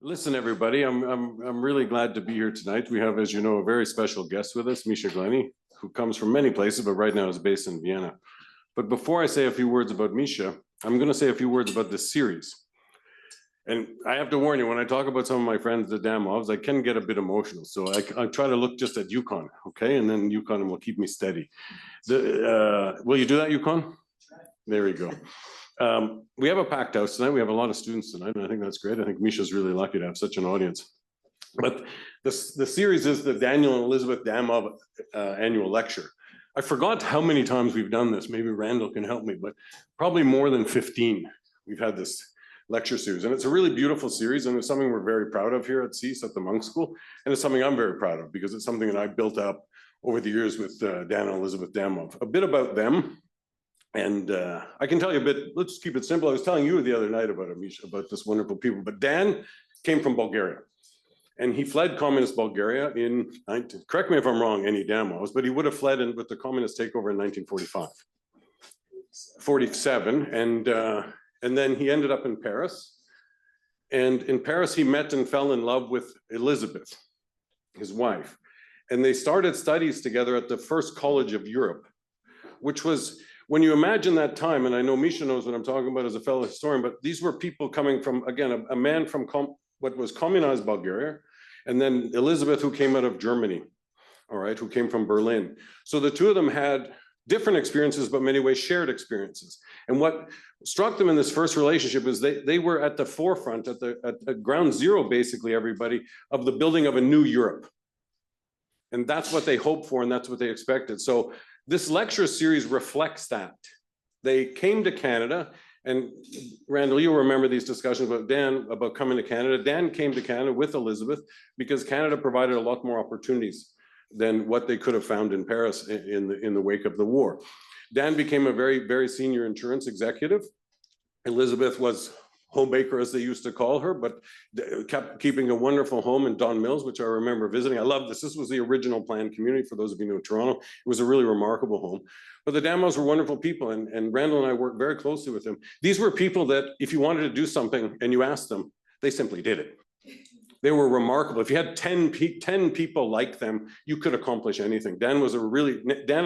Listen, everybody, I'm really glad to be here tonight. We have, as you know, a very special guest with us, Misha Glenny, who comes from many places, but right now is based in Vienna. But before I say a few words about Misha, I'm going to say a few words about this series. And I have to warn you, when I talk about some of my friends, the Damovs, I can get a bit emotional. So I try to look just at Yukon, okay? And then Yukon will keep me steady. Will you do that, Yukon? There we go. We have a packed house tonight. We have a lot of students tonight, and I think that's great. I think Misha's really lucky to have such an audience. But the series is the Daniel and Elisabeth Damov annual lecture. I forgot how many times we've done this. Maybe Randall can help me, but probably more than 15 we've had this lecture series. And it's a really beautiful series, and it's something we're very proud of here at CEIS at the Monk School. And it's something I'm very proud of because it's something that I built up over the years with Dan and Elisabeth Damov. A bit about them. And I can tell you a bit, let's keep it simple. I was telling you the other night about this wonderful people, but Dan came from Bulgaria. And he fled communist Bulgaria in, correct me if I'm wrong, any Damovs, but he would have fled with the communist takeover in 1945. 47, and then he ended up in Paris. And in Paris, he met and fell in love with Elisabeth, his wife. And they started studies together at the first college of Europe, which was, when you imagine that time, and I know Misha knows what I'm talking about as a fellow historian, but these were people coming from, again, a man from what was communized Bulgaria, and then Elisabeth, who came out of Germany, all right, who came from Berlin. So the two of them had different experiences, but many ways shared experiences. And what struck them in this first relationship is they were at the forefront, at ground zero, basically, everybody, of the building of a new Europe. And that's what they hoped for, and that's what they expected. So this lecture series reflects that. They came to Canada, and Randall, you'll remember these discussions about Dan, about coming to Canada. Dan came to Canada with Elisabeth because Canada provided a lot more opportunities than what they could have found in Paris in the wake of the war. Dan became a very, very senior insurance executive. Elisabeth was homemaker, as they used to call her, but kept keeping a wonderful home in Don Mills, which I remember visiting. I love this. This was the original planned community, for those of you who know Toronto. It was a really remarkable home. But the Damovs were wonderful people, and Randall and I worked very closely with them. These were people that if you wanted to do something and you asked them, they simply did it. They were remarkable. If you had 10 people like them, you could accomplish anything. Dan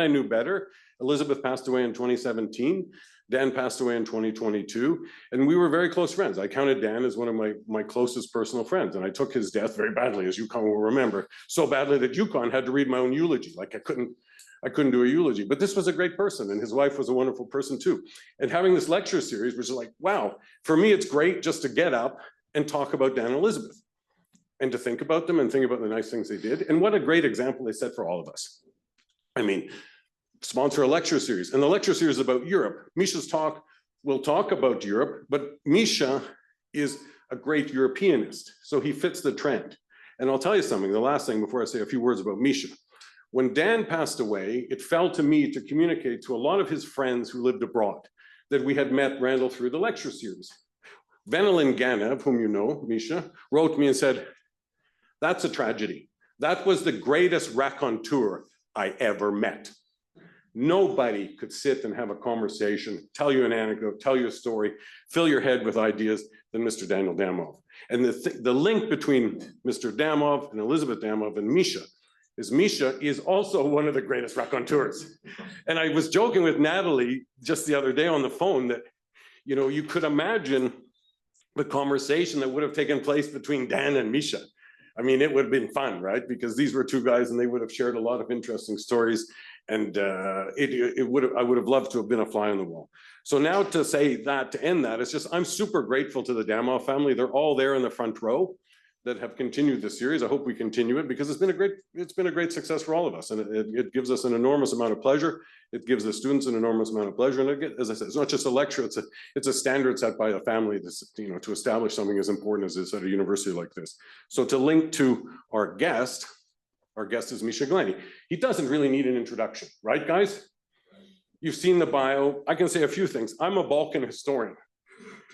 I knew better. Elisabeth passed away in 2017. Dan passed away in 2022, and we were very close friends. I counted Dan as one of my closest personal friends, and I took his death very badly, as Yukon will remember, so badly that Yukon had to read my own eulogy. Like I couldn't do a eulogy, but this was a great person, and his wife was a wonderful person too. And having this lecture series, which is like, wow, for me, it's great just to get up and talk about Dan and Elisabeth, and to think about them and think about the nice things they did. And what a great example they set for all of us. I mean, sponsor a lecture series, and the lecture series is about Europe. Misha's talk will talk about Europe, but Misha is a great Europeanist, so he fits the trend. And I'll tell you something, the last thing before I say a few words about Misha. When Dan passed away, it fell to me to communicate to a lot of his friends who lived abroad that we had met Randall through the lecture series. Venelin Ganev, whom you know, Misha, wrote me and said, "That's a tragedy. That was the greatest raconteur I ever met. Nobody could sit and have a conversation, tell you an anecdote, tell you a story, fill your head with ideas than Mr. Daniel Damov." And the link between Mr. Damov and Elisabeth Damov and Misha is also one of the greatest raconteurs. And I was joking with Natalie just the other day on the phone that, you know, you could imagine the conversation that would have taken place between Dan and Misha. I mean, it would have been fun, right? Because these were two guys and they would have shared a lot of interesting stories. And I would have loved to have been a fly on the wall. So now to say that, to end that, it's just, I'm super grateful to the Damov family. They're all there in the front row that have continued this series. I hope we continue it because it's been a great success for all of us. And it gives us an enormous amount of pleasure. It gives the students an enormous amount of pleasure. And as I said, it's not just a lecture, it's a standard set by the family to establish something as important as this at a university like this. So to link to our guest is Misha Glenny. He doesn't really need an introduction, right, guys? You've seen the bio. I can say a few things. I'm a Balkan historian,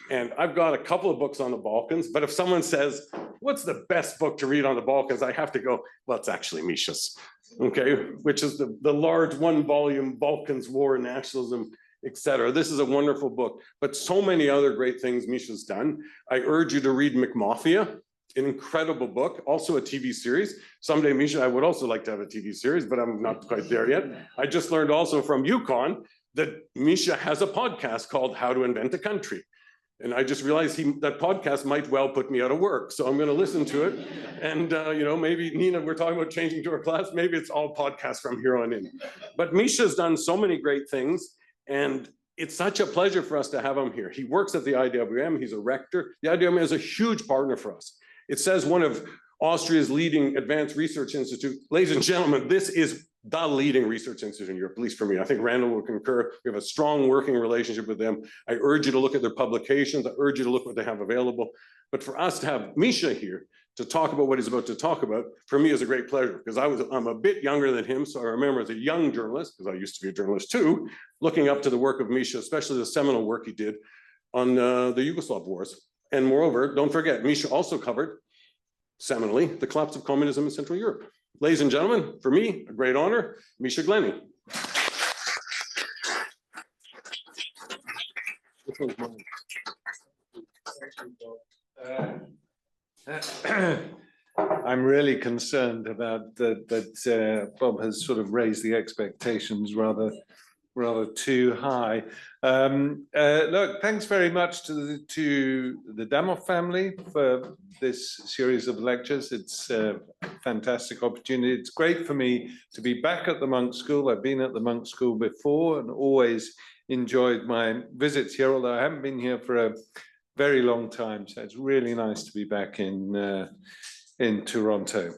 and I've got a couple of books on the Balkans, but if someone says, what's the best book to read on the Balkans? I have to go, well, it's actually Misha's, okay? Which is the large 1-volume Balkans War, Nationalism, etc. This is a wonderful book, but so many other great things Misha's done. I urge you to read McMafia. an incredible book, also a TV series. Someday, Misha, I would also like to have a TV series, but I'm not quite there yet. I just learned also from Yukon that Misha has a podcast called How to Invent a Country. And I just realized that podcast might well put me out of work. So I'm going to listen to it. And, maybe, Nina, we're talking about changing to our class. Maybe it's all podcasts from here on in. But Misha's done so many great things. And it's such a pleasure for us to have him here. He works at the IWM. He's a rector. The IWM is a huge partner for us. It says one of Austria's leading advanced research institute. Ladies and gentlemen, this is the leading research institute in Europe, at least for me. I think Randall will concur. We have a strong working relationship with them. I urge you to look at their publications. I urge you to look what they have available. But for us to have Misha here to talk about what he's about to talk about, for me is a great pleasure, because I'm a bit younger than him. So I remember as a young journalist, because I used to be a journalist too, looking up to the work of Misha, especially the seminal work he did on the Yugoslav wars. And moreover, don't forget, Misha also covered, seminally, the collapse of communism in Central Europe. Ladies and gentlemen, for me, a great honor, Misha Glenny. I'm really concerned about that Bob has sort of raised the expectations rather too high. Look, thanks very much to the Damov family for this series of lectures. It's a fantastic opportunity. It's great for me to be back at the Monk School. I've been at the Monk School before and always enjoyed my visits here, although I haven't been here for a very long time. So it's really nice to be back in Toronto.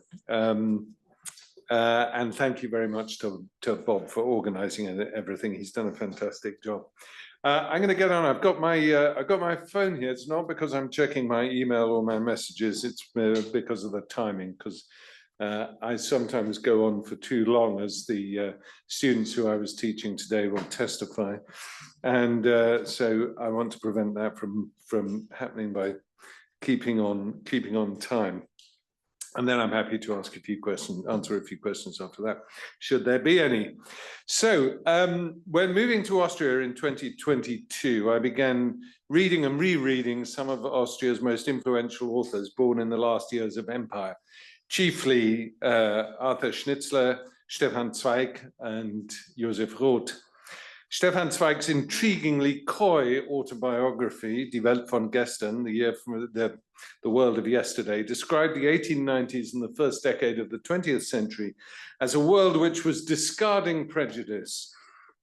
And thank you very much to Bob for organizing everything. He's done a fantastic job. I'm going to get on. I've got my phone here. It's not because I'm checking my email or my messages. It's because of the timing, because I sometimes go on for too long, as the students who I was teaching today will testify. And so I want to prevent that from happening by keeping on time. And then I'm happy to answer a few questions after that, should there be any. So when moving to Austria in 2022, I began reading and rereading some of Austria's most influential authors born in the last years of empire, chiefly Arthur Schnitzler, Stefan Zweig, and Josef Roth. Stefan Zweig's intriguingly coy autobiography, Die Welt von gestern, the world of yesterday, described the 1890s and the first decade of the 20th century as a world which was discarding prejudice,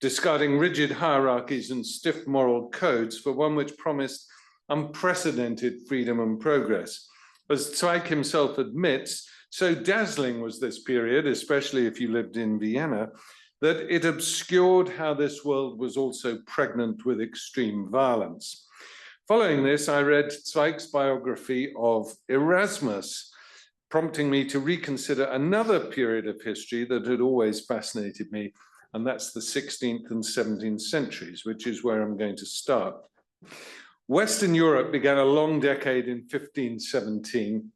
discarding rigid hierarchies and stiff moral codes for one which promised unprecedented freedom and progress. As Zweig himself admits, so dazzling was this period, especially if you lived in Vienna, that it obscured how this world was also pregnant with extreme violence. Following this, I read Zweig's biography of Erasmus, prompting me to reconsider another period of history that had always fascinated me, and that's the 16th and 17th centuries, which is where I'm going to start. Western Europe began a long decade in 1517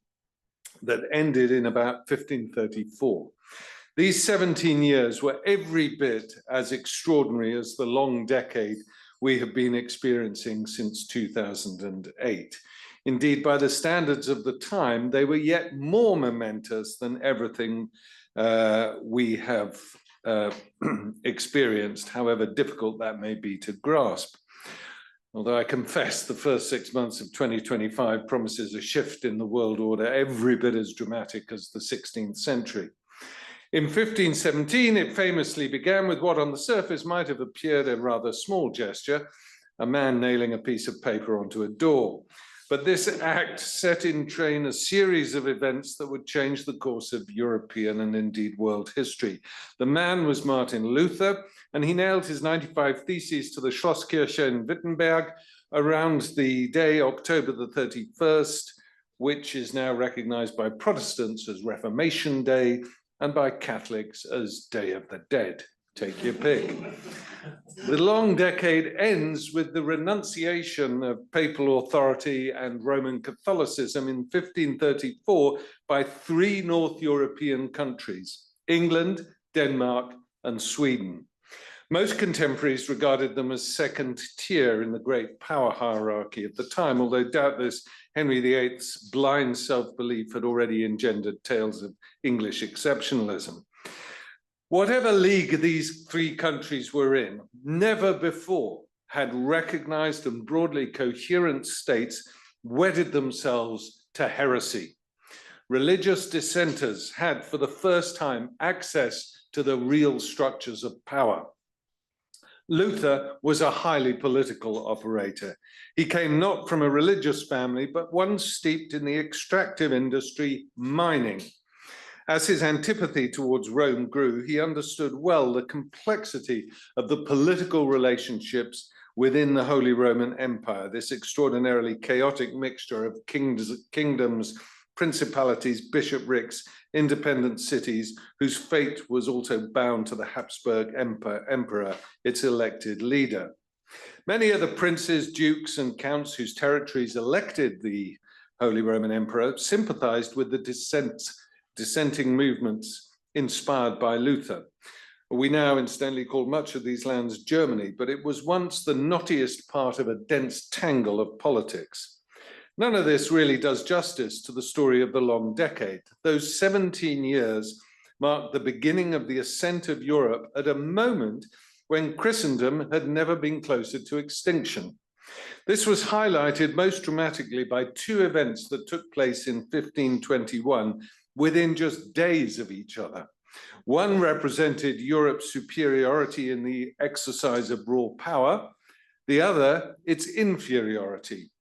that ended in about 1534. These 17 years were every bit as extraordinary as the long decade we have been experiencing since 2008. Indeed, by the standards of the time, they were yet more momentous than everything we have experienced, however difficult that may be to grasp. Although I confess the first 6 months of 2025 promises a shift in the world order every bit as dramatic as the 16th century. In 1517, it famously began with what on the surface might have appeared a rather small gesture, a man nailing a piece of paper onto a door. But this act set in train a series of events that would change the course of European and indeed world history. The man was Martin Luther, and he nailed his 95 Theses to the Schlosskirche in Wittenberg around the day, October the 31st, which is now recognized by Protestants as Reformation Day, and by Catholics as Day of the Dead. Take your pick. The long decade ends with the renunciation of papal authority and Roman Catholicism in 1534 by 3 North European countries, England, Denmark, and Sweden. Most contemporaries regarded them as second tier in the great power hierarchy of the time, although doubtless Henry VIII's blind self-belief had already engendered tales of English exceptionalism. Whatever league these three countries were in, never before had recognized and broadly coherent states wedded themselves to heresy. Religious dissenters had, for the first time, access to the real structures of power. Luther was a highly political operator. He came not from a religious family, but one steeped in the extractive industry, mining. As his antipathy towards Rome grew, he understood well the complexity of the political relationships within the Holy Roman Empire, this extraordinarily chaotic mixture of kingdoms, principalities, bishoprics, independent cities, whose fate was also bound to the Habsburg emperor, its elected leader. Many of the princes, dukes, and counts whose territories elected the Holy Roman Emperor sympathized with the dissenting movements inspired by Luther. We now incidentally call much of these lands Germany, but it was once the knottiest part of a dense tangle of politics. None of this really does justice to the story of the long decade. Those 17 years marked the beginning of the ascent of Europe at a moment when Christendom had never been closer to extinction. This was highlighted most dramatically by two events that took place in 1521 within just days of each other. One represented Europe's superiority in the exercise of raw power, the other its inferiority.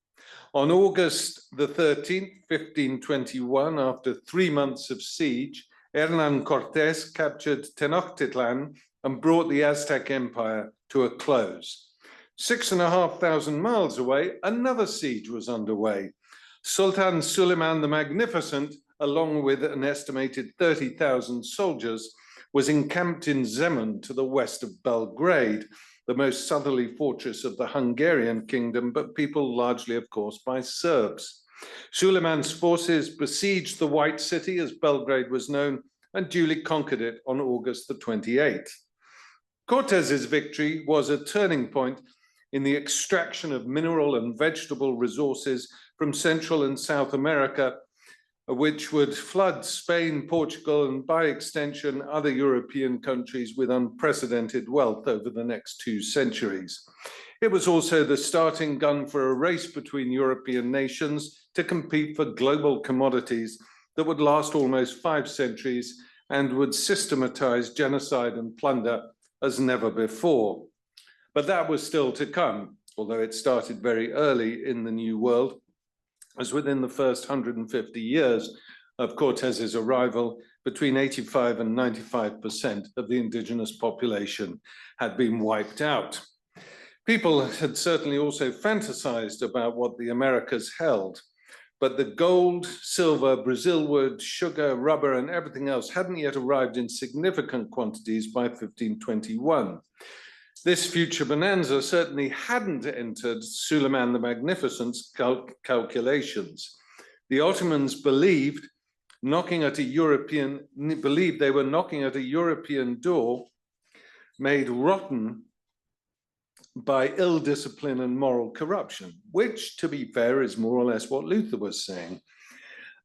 On August the 13th, 1521, after 3 months of siege, Hernán Cortés captured Tenochtitlan and brought the Aztec Empire to a close. 6,500 miles away, another siege was underway. Sultan Suleiman the Magnificent, along with an estimated 30,000 soldiers, was encamped in Zemun to the west of Belgrade, the most southerly fortress of the Hungarian kingdom, but peopled largely, of course, by Serbs. Suleiman's forces besieged the White City, as Belgrade was known, and duly conquered it on August the 28th. Cortés's victory was a turning point in the extraction of mineral and vegetable resources from Central and South America, which would flood Spain, Portugal, and by extension, other European countries with unprecedented wealth over the next 2 centuries. It was also the starting gun for a race between European nations to compete for global commodities that would last almost 5 centuries and would systematize genocide and plunder as never before. But that was still to come, although it started very early in the New World, as within the first 150 years of Cortés's arrival, between 85 and 95% of the indigenous population had been wiped out. People had certainly also fantasized about what the Americas held, but the gold, silver, Brazil wood, sugar, rubber, and everything else hadn't yet arrived in significant quantities by 1521. This future bonanza certainly hadn't entered Suleiman the Magnificent's calculations. The Ottomans believed they were knocking at a European door made rotten by ill discipline and moral corruption, which, to be fair, is more or less what Luther was saying.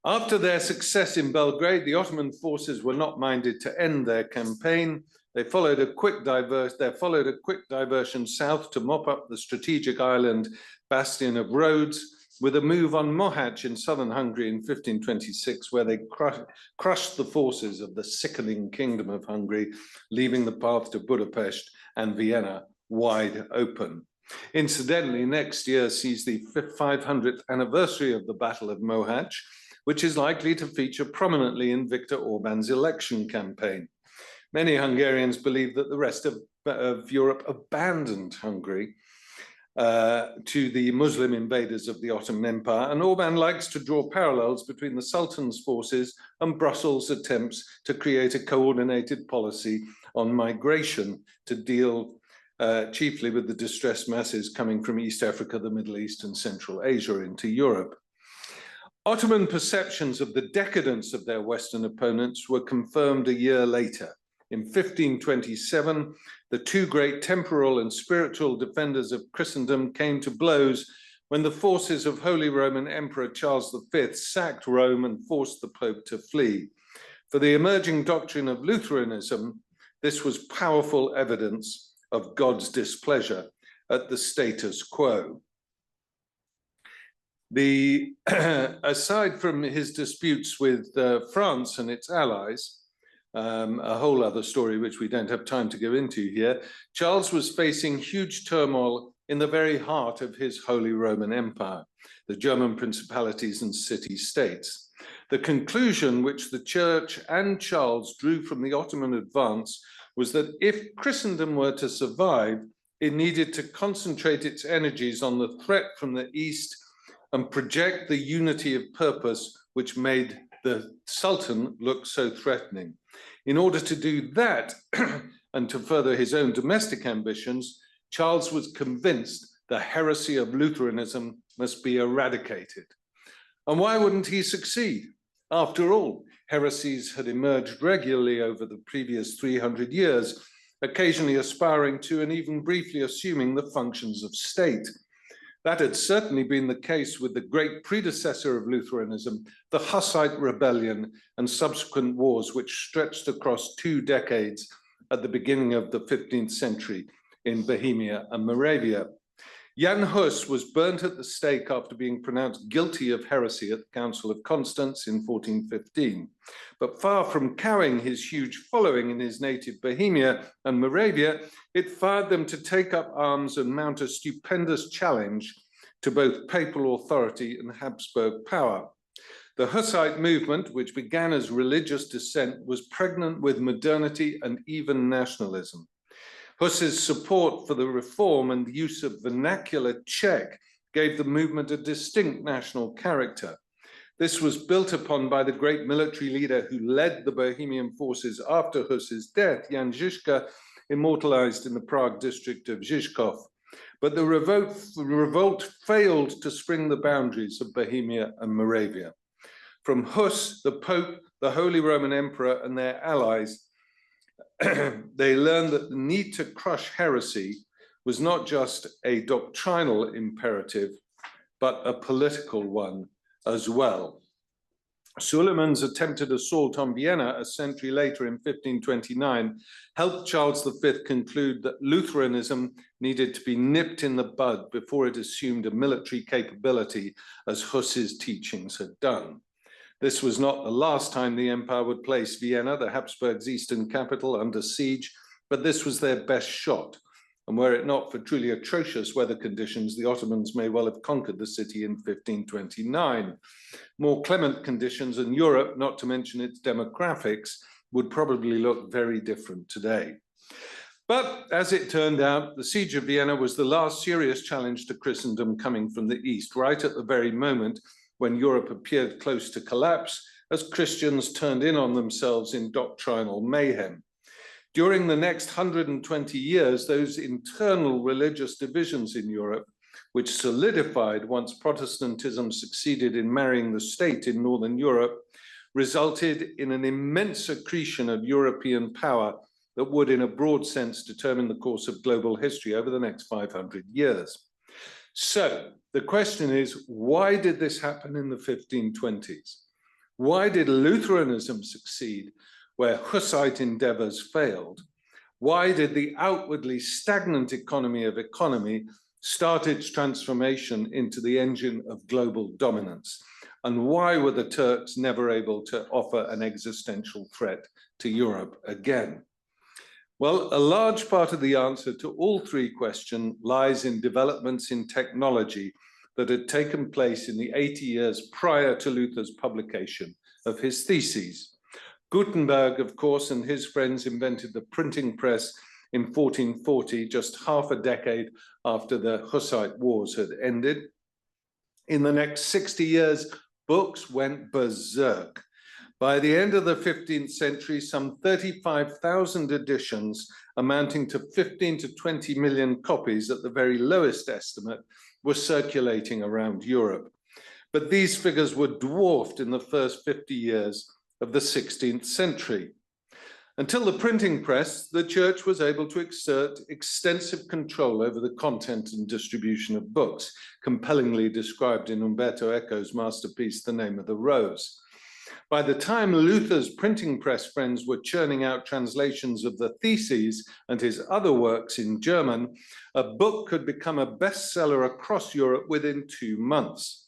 After their success in Belgrade, the Ottoman forces were not minded to end their campaign. They followed a quick diversion south to mop up the strategic island bastion of Rhodes, with a move on Mohacs in southern Hungary in 1526, where they crushed the forces of the sickening Kingdom of Hungary, leaving the path to Budapest and Vienna wide open. Incidentally, next year sees the 500th anniversary of the Battle of Mohacs, which is likely to feature prominently in Viktor Orban's election campaign. Many Hungarians believe that the rest of Europe abandoned Hungary to the Muslim invaders of the Ottoman Empire, and Orban likes to draw parallels between the Sultan's forces and Brussels' attempts to create a coordinated policy on migration to deal chiefly with the distressed masses coming from East Africa, the Middle East, and Central Asia into Europe. Ottoman perceptions of the decadence of their Western opponents were confirmed a year later. In 1527, the two great temporal and spiritual defenders of Christendom came to blows when the forces of Holy Roman Emperor Charles V sacked Rome and forced the Pope to flee. For the emerging doctrine of Lutheranism, this was powerful evidence of God's displeasure at the status quo. Aside from his disputes with France and its allies, a whole other story which we don't have time to go into here, Charles was facing huge turmoil in the very heart of his Holy Roman Empire, the German principalities and city-states. The conclusion which the Church and Charles drew from the Ottoman advance was that if Christendom were to survive, it needed to concentrate its energies on the threat from the East and project the unity of purpose which made the Sultan look so threatening. In order to do that, and to further his own domestic ambitions, Charles was convinced the heresy of Lutheranism must be eradicated. And why wouldn't he succeed? After all, heresies had emerged regularly over the previous 300 years, occasionally aspiring to and even briefly assuming the functions of state. That had certainly been the case with the great predecessor of Lutheranism, the Hussite Rebellion, and subsequent wars which stretched across 2 decades at the beginning of the 15th century in Bohemia and Moravia. Jan Hus was burnt at the stake after being pronounced guilty of heresy at the Council of Constance in 1415. But far from cowing his huge following in his native Bohemia and Moravia, it fired them to take up arms and mount a stupendous challenge to both papal authority and Habsburg power. The Hussite movement, which began as religious dissent, was pregnant with modernity and even nationalism. Hus's support for the reform and the use of vernacular Czech gave the movement a distinct national character. This was built upon by the great military leader who led the Bohemian forces after Hus's death, Jan Žižka, immortalized in the Prague district of Žižkov. But the revolt failed to spring the boundaries of Bohemia and Moravia. From Hus, the Pope, the Holy Roman Emperor, and their allies, they learned that the need to crush heresy was not just a doctrinal imperative, but a political one as well. Suleiman's attempted assault on Vienna a century later in 1529 helped Charles V conclude that Lutheranism needed to be nipped in the bud before it assumed a military capability as Hus's teachings had done. This was not the last time the empire would place Vienna, the Habsburgs' eastern capital, under siege, but this was their best shot. And were it not for truly atrocious weather conditions, the Ottomans may well have conquered the city in 1529. More clement conditions in Europe, not to mention its demographics, would probably look very different today. But as it turned out, the siege of Vienna was the last serious challenge to Christendom coming from the East, right at the very moment when Europe appeared close to collapse, as Christians turned in on themselves in doctrinal mayhem. During the next 120 years, those internal religious divisions in Europe, which solidified once Protestantism succeeded in marrying the state in Northern Europe, resulted in an immense accretion of European power that would, in a broad sense, determine the course of global history over the next 500 years. So the question is, why did this happen in the 1520s? Why did Lutheranism succeed where Hussite endeavors failed? Why did the outwardly stagnant economy of economy start its transformation into the engine of global dominance? And why were the Turks never able to offer an existential threat to Europe again? Well, a large part of the answer to all 3 questions lies in developments in technology that had taken place in the 80 years prior to Luther's publication of his theses. Gutenberg, of course, and his friends invented the printing press in 1440, just half a decade after the Hussite Wars had ended. In the next 60 years, books went berserk. By the end of the 15th century, some 35,000 editions, amounting to 15 to 20 million copies at the very lowest estimate, were circulating around Europe. But these figures were dwarfed in the first 50 years of the 16th century. Until the printing press, the church was able to exert extensive control over the content and distribution of books, compellingly described in Umberto Eco's masterpiece, The Name of the Rose. By the time Luther's printing press friends were churning out translations of the Theses and his other works in German, a book could become a bestseller across Europe within 2 months.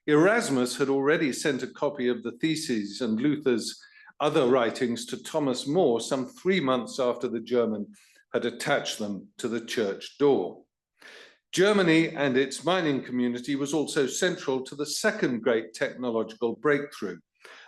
Erasmus had already sent a copy of the Theses and Luther's other writings to Thomas More some 3 months after the German had attached them to the church door. Germany and its mining community was also central to the second great technological breakthrough,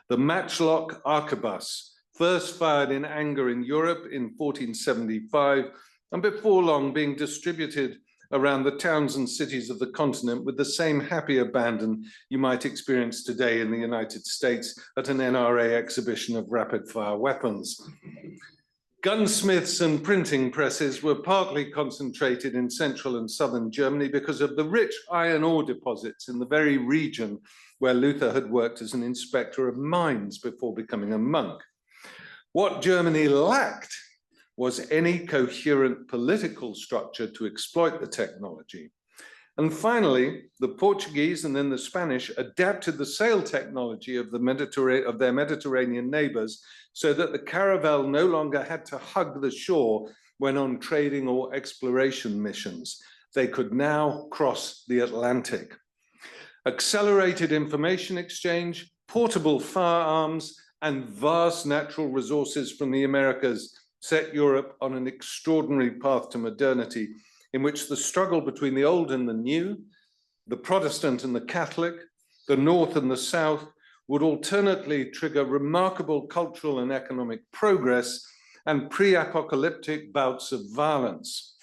the matchlock arquebus, first fired in anger in Europe in 1475, and before long being distributed around the towns and cities of the continent with the same happy abandon you might experience today in the United States at an NRA exhibition of rapid-fire weapons. Gunsmiths and printing presses were partly concentrated in central and southern Germany because of the rich iron ore deposits in the very region where Luther had worked as an inspector of mines before becoming a monk. What Germany lacked was any coherent political structure to exploit the technology. And finally, the Portuguese and then the Spanish adapted the sail technology of their Mediterranean neighbors so that the caravel no longer had to hug the shore when on trading or exploration missions. They could now cross the Atlantic. Accelerated information exchange, portable firearms, and vast natural resources from the Americas set Europe on an extraordinary path to modernity, in which the struggle between the old and the new, the Protestant and the Catholic, the North and the South, would alternately trigger remarkable cultural and economic progress and pre-apocalyptic bouts of violence.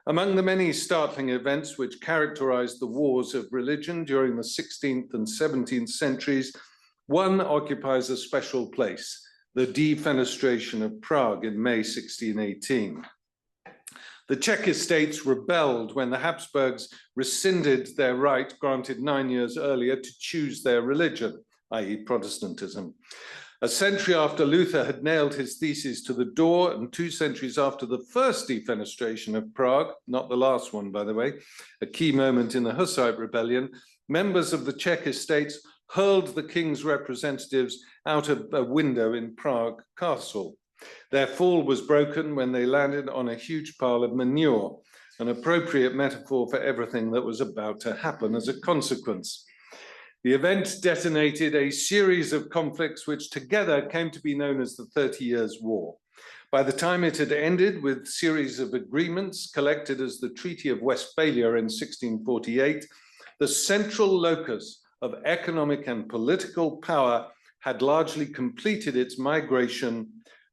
Among the many startling events which characterized the wars of religion during the 16th and 17th centuries, one occupies a special place: the defenestration of Prague in May 1618. The Czech estates rebelled when the Habsburgs rescinded their right, granted 9 years earlier, to choose their religion, i.e. Protestantism. A century after Luther had nailed his theses to the door, and 2 centuries after the first defenestration of Prague, not the last one, by the way, a key moment in the Hussite rebellion, members of the Czech estates hurled the king's representatives out of a window in Prague Castle. Their fall was broken when they landed on a huge pile of manure, an appropriate metaphor for everything that was about to happen as a consequence. The event detonated a series of conflicts which together came to be known as the 30 Years' War. By the time it had ended with a series of agreements collected as the Treaty of Westphalia in 1648, the central locus of economic and political power had largely completed its migration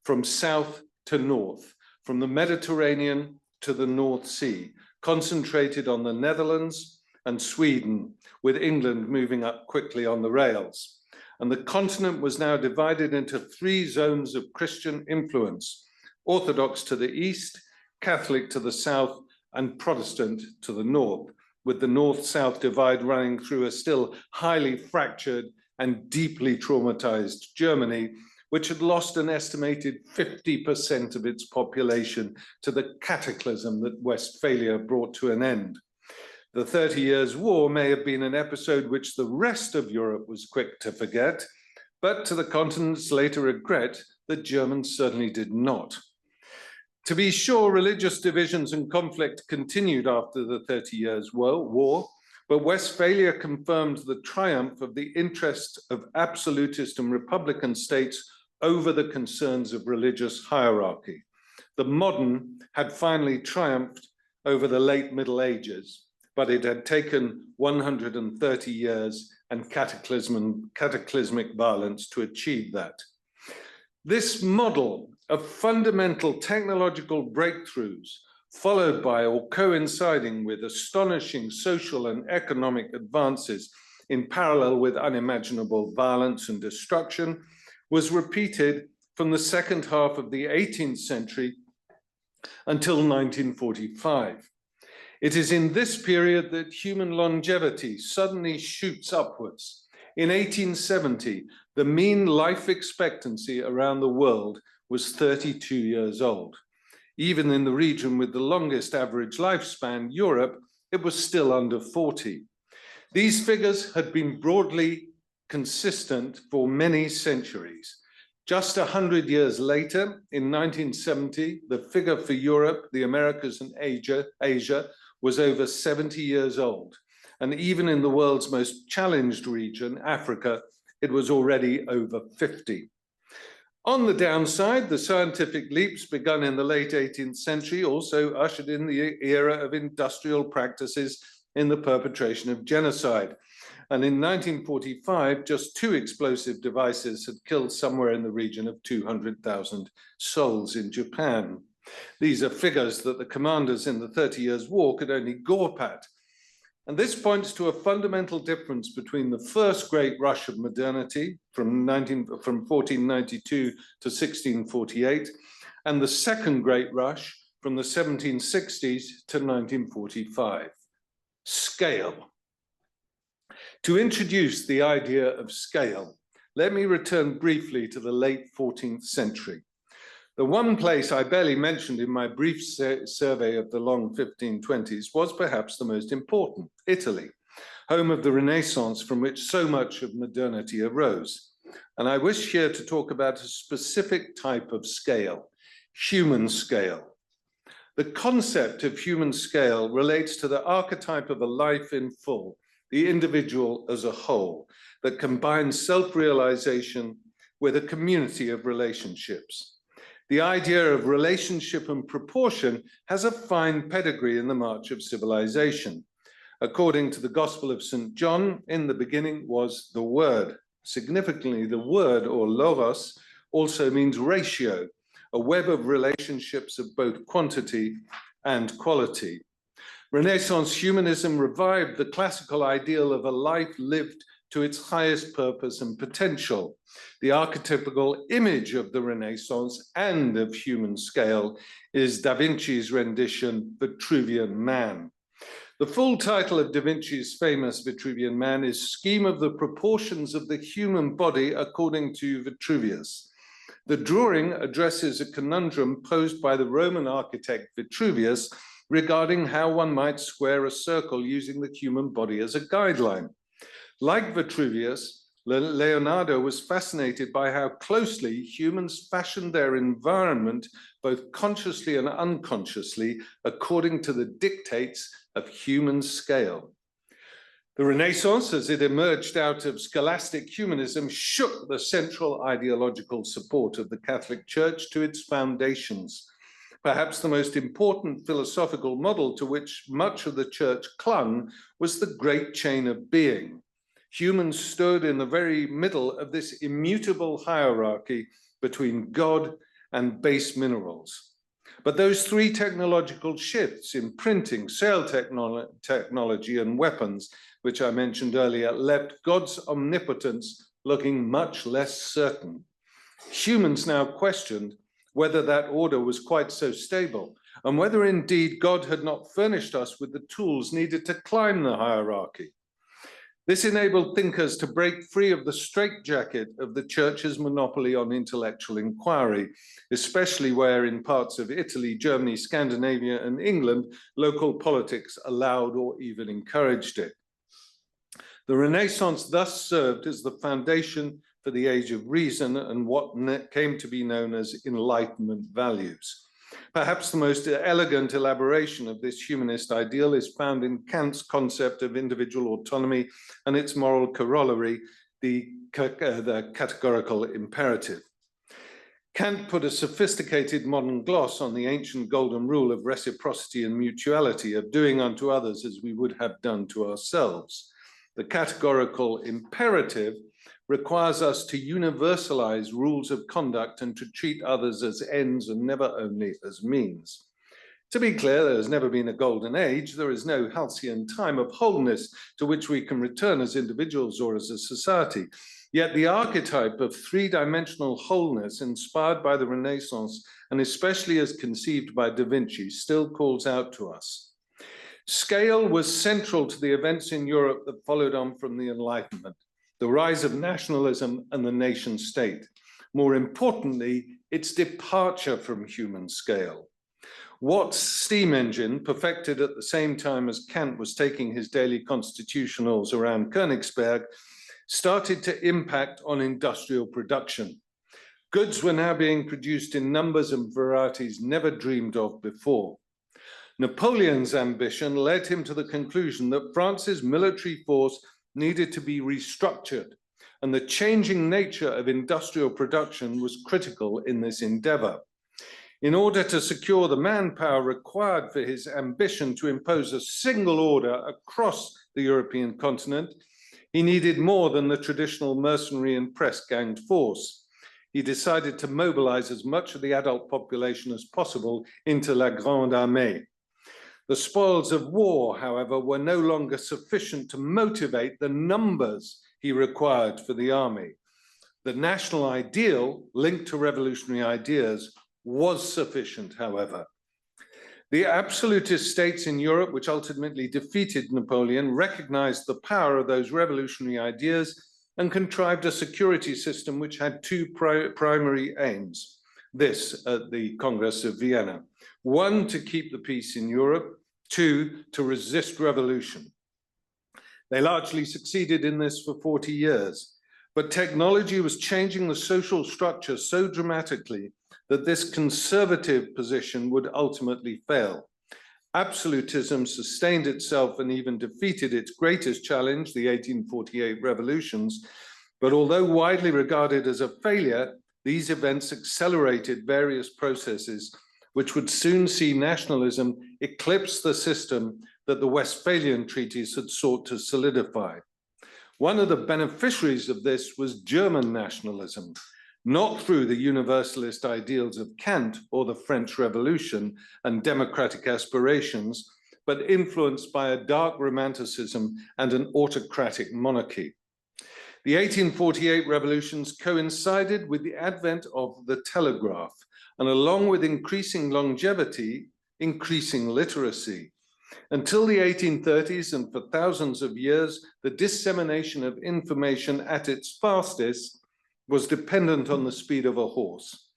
from south to north, from the Mediterranean to the North Sea, concentrated on the Netherlands and Sweden, with England moving up quickly on the rails. And the continent was now divided into 3 zones of Christian influence: Orthodox to the east, Catholic to the south, and Protestant to the north, with the north-south divide running through a still highly fractured and deeply traumatized Germany, which had lost an estimated 50% of its population to the cataclysm that Westphalia brought to an end. The 30 Years' War may have been an episode which the rest of Europe was quick to forget, but to the continent's later regret, the Germans certainly did not. To be sure, religious divisions and conflict continued after the 30 Years' War, but Westphalia confirmed the triumph of the interest of absolutist and republican states over the concerns of religious hierarchy. The modern had finally triumphed over the late Middle Ages, but it had taken 130 years and cataclysmic violence to achieve that. This model of fundamental technological breakthroughs, followed by or coinciding with astonishing social and economic advances in parallel with unimaginable violence and destruction, was repeated from the second half of the 18th century until 1945. It is in this period that human longevity suddenly shoots upwards. In 1870, the mean life expectancy around the world was 32 years old. Even in the region with the longest average lifespan, Europe, it was still under 40. These figures had been broadly consistent for many centuries. Just 100 years later, in 1970, the figure for Europe, the Americas, and Asia was over 70 years old. And even in the world's most challenged region, Africa, it was already over 50. On the downside, the scientific leaps begun in the late 18th century also ushered in the era of industrial practices in the perpetration of genocide. And in 1945, just 2 explosive devices had killed somewhere in the region of 200,000 souls in Japan. These are figures that the commanders in the 30 Years' War could only gawp at. And this points to a fundamental difference between the first great rush of modernity from 1492 to 1648 and the second great rush from the 1760s to 1945. Scale. To introduce the idea of scale, let me return briefly to the late 14th century. The one place I barely mentioned in my brief survey of the long 1520s was perhaps the most important, Italy, home of the Renaissance from which so much of modernity arose. And I wish here to talk about a specific type of scale, human scale. The concept of human scale relates to the archetype of a life in full, the individual as a whole, that combines self-realization with a community of relationships. The idea of relationship and proportion has a fine pedigree in the march of civilization. According to the Gospel of St. John, in the beginning was the Word. Significantly, the word, or logos, also means ratio, a web of relationships of both quantity and quality. Renaissance humanism revived the classical ideal of a life lived to its highest purpose and potential. The archetypical image of the Renaissance and of human scale is Da Vinci's rendition, Vitruvian Man. The full title of Da Vinci's famous Vitruvian Man is Scheme of the Proportions of the Human Body according to Vitruvius. The drawing addresses a conundrum posed by the Roman architect Vitruvius regarding how one might square a circle using the human body as a guideline. Like Vitruvius, Leonardo was fascinated by how closely humans fashioned their environment, both consciously and unconsciously, according to the dictates of human scale. The Renaissance, as it emerged out of scholastic humanism, shook the central ideological support of the Catholic Church to its foundations. Perhaps the most important philosophical model to which much of the Church clung was the great chain of being. Humans stood in the very middle of this immutable hierarchy between God and base minerals. But those 3 technological shifts in printing, cell technology, and weapons, which I mentioned earlier, left God's omnipotence looking much less certain. Humans now questioned whether that order was quite so stable, and whether indeed God had not furnished us with the tools needed to climb the hierarchy. This enabled thinkers to break free of the straitjacket of the Church's monopoly on intellectual inquiry, especially where in parts of Italy, Germany, Scandinavia, and England, local politics allowed or even encouraged it. The Renaissance thus served as the foundation for the age of reason and what came to be known as Enlightenment values. Perhaps the most elegant elaboration of this humanist ideal is found in Kant's concept of individual autonomy and its moral corollary, the categorical imperative. Kant put a sophisticated modern gloss on the ancient golden rule of reciprocity and mutuality, of doing unto others as we would have done to ourselves. The categorical imperative requires us to universalize rules of conduct and to treat others as ends and never only as means. To be clear, there has never been a golden age. There is no halcyon time of wholeness to which we can return as individuals or as a society. Yet the archetype of 3-dimensional wholeness inspired by the Renaissance, and especially as conceived by Da Vinci, still calls out to us. Scale was central to the events in Europe that followed on from the Enlightenment, the rise of nationalism and the nation state. More importantly, its departure from human scale. Watt's steam engine, perfected at the same time as Kant was taking his daily constitutionals around Königsberg, started to impact on industrial production. Goods were now being produced in numbers and varieties never dreamed of before. Napoleon's ambition led him to the conclusion that France's military force needed to be restructured, and the changing nature of industrial production was critical in this endeavor. In order to secure the manpower required for his ambition to impose a single order across the European continent, he needed more than the traditional mercenary and press-ganged force. He decided to mobilize as much of the adult population as possible into La Grande Armée. The spoils of war, however, were no longer sufficient to motivate the numbers he required for the army. The national ideal, linked to revolutionary ideas, was sufficient, however. The absolutist states in Europe, which ultimately defeated Napoleon, recognized the power of those revolutionary ideas and contrived a security system which had two primary aims. This at the Congress of Vienna. One, to keep the peace in Europe. Two, to resist revolution. They largely succeeded in this for 40 years, but technology was changing the social structure so dramatically that this conservative position would ultimately fail. Absolutism sustained itself and even defeated its greatest challenge, the 1848 revolutions, but although widely regarded as a failure, these events accelerated various processes which would soon see nationalism eclipse the system that the Westphalian treaties had sought to solidify. One of the beneficiaries of this was German nationalism, not through the universalist ideals of Kant or the French Revolution and democratic aspirations, but influenced by a dark romanticism and an autocratic monarchy. The 1848 revolutions coincided with the advent of the telegraph, and along with increasing longevity, increasing literacy. Until the 1830s and for thousands of years, the dissemination of information at its fastest was dependent on the speed of a horse.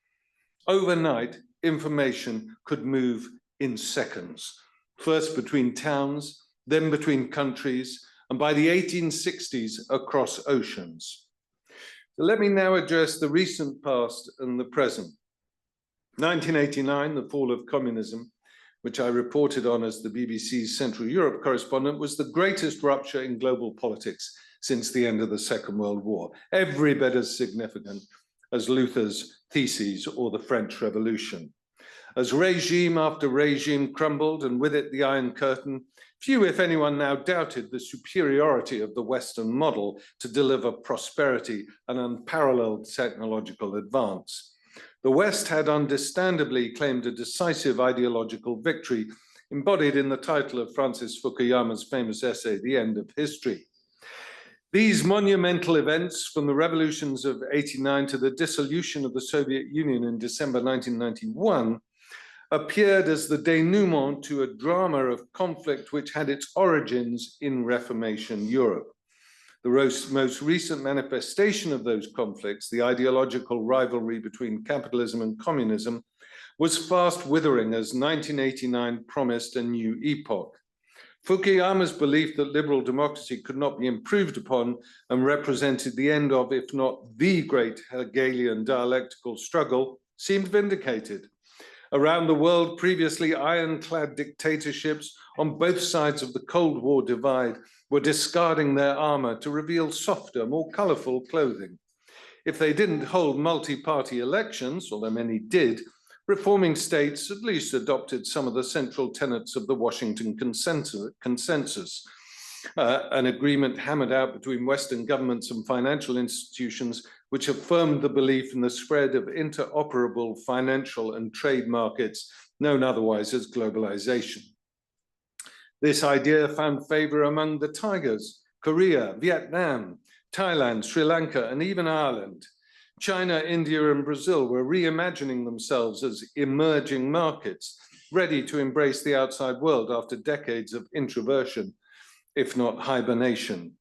Overnight, information could move in seconds, first between towns, then between countries, and by the 1860s, across oceans. So let me now address the recent past and the present. 1989, the fall of communism, which I reported on as the BBC's Central Europe correspondent, was the greatest rupture in global politics since the end of the Second World War, every bit as significant as Luther's theses or the French Revolution. As regime after regime crumbled, and with it the Iron Curtain, few, if anyone, now doubted the superiority of the Western model to deliver prosperity and unparalleled technological advance. The West had understandably claimed a decisive ideological victory, embodied in the title of Francis Fukuyama's famous essay, The End of History. These monumental events, from the revolutions of '89 to the dissolution of the Soviet Union in December 1991, appeared as the denouement to a drama of conflict which had its origins in Reformation Europe. The most recent manifestation of those conflicts, the ideological rivalry between capitalism and communism, was fast withering as 1989 promised a new epoch. Fukuyama's belief that liberal democracy could not be improved upon and represented the end of, if not the great Hegelian dialectical struggle, seemed vindicated. Around the world, previously ironclad dictatorships on both sides of the Cold War divide were discarding their armor to reveal softer, more colorful clothing. If they didn't hold multi-party elections, although many did, reforming states at least adopted some of the central tenets of the Washington Consensus, an agreement hammered out between Western governments and financial institutions, which affirmed the belief in the spread of interoperable financial and trade markets, known otherwise as globalization. This idea found favor among the Tigers, Korea, Vietnam, Thailand, Sri Lanka, and even Ireland. China, India, and Brazil were reimagining themselves as emerging markets, ready to embrace the outside world after decades of introversion, if not hibernation.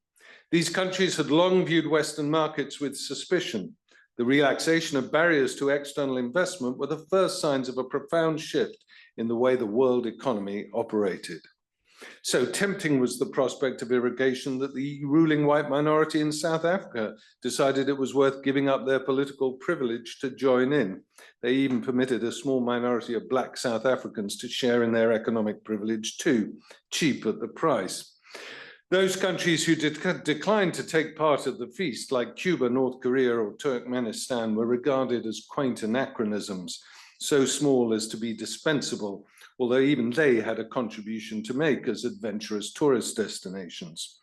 These countries had long viewed Western markets with suspicion, The relaxation of barriers to external investment were the first signs of a profound shift in the way the world economy operated. So tempting was the prospect of irrigation that the ruling white minority in South Africa decided it was worth giving up their political privilege to join in. They even permitted a small minority of black South Africans to share in their economic privilege too, cheap at the price. Those countries who declined to take part at the feast, like Cuba, North Korea, or Turkmenistan, were regarded as quaint anachronisms, so small as to be dispensable, although even they had a contribution to make as adventurous tourist destinations.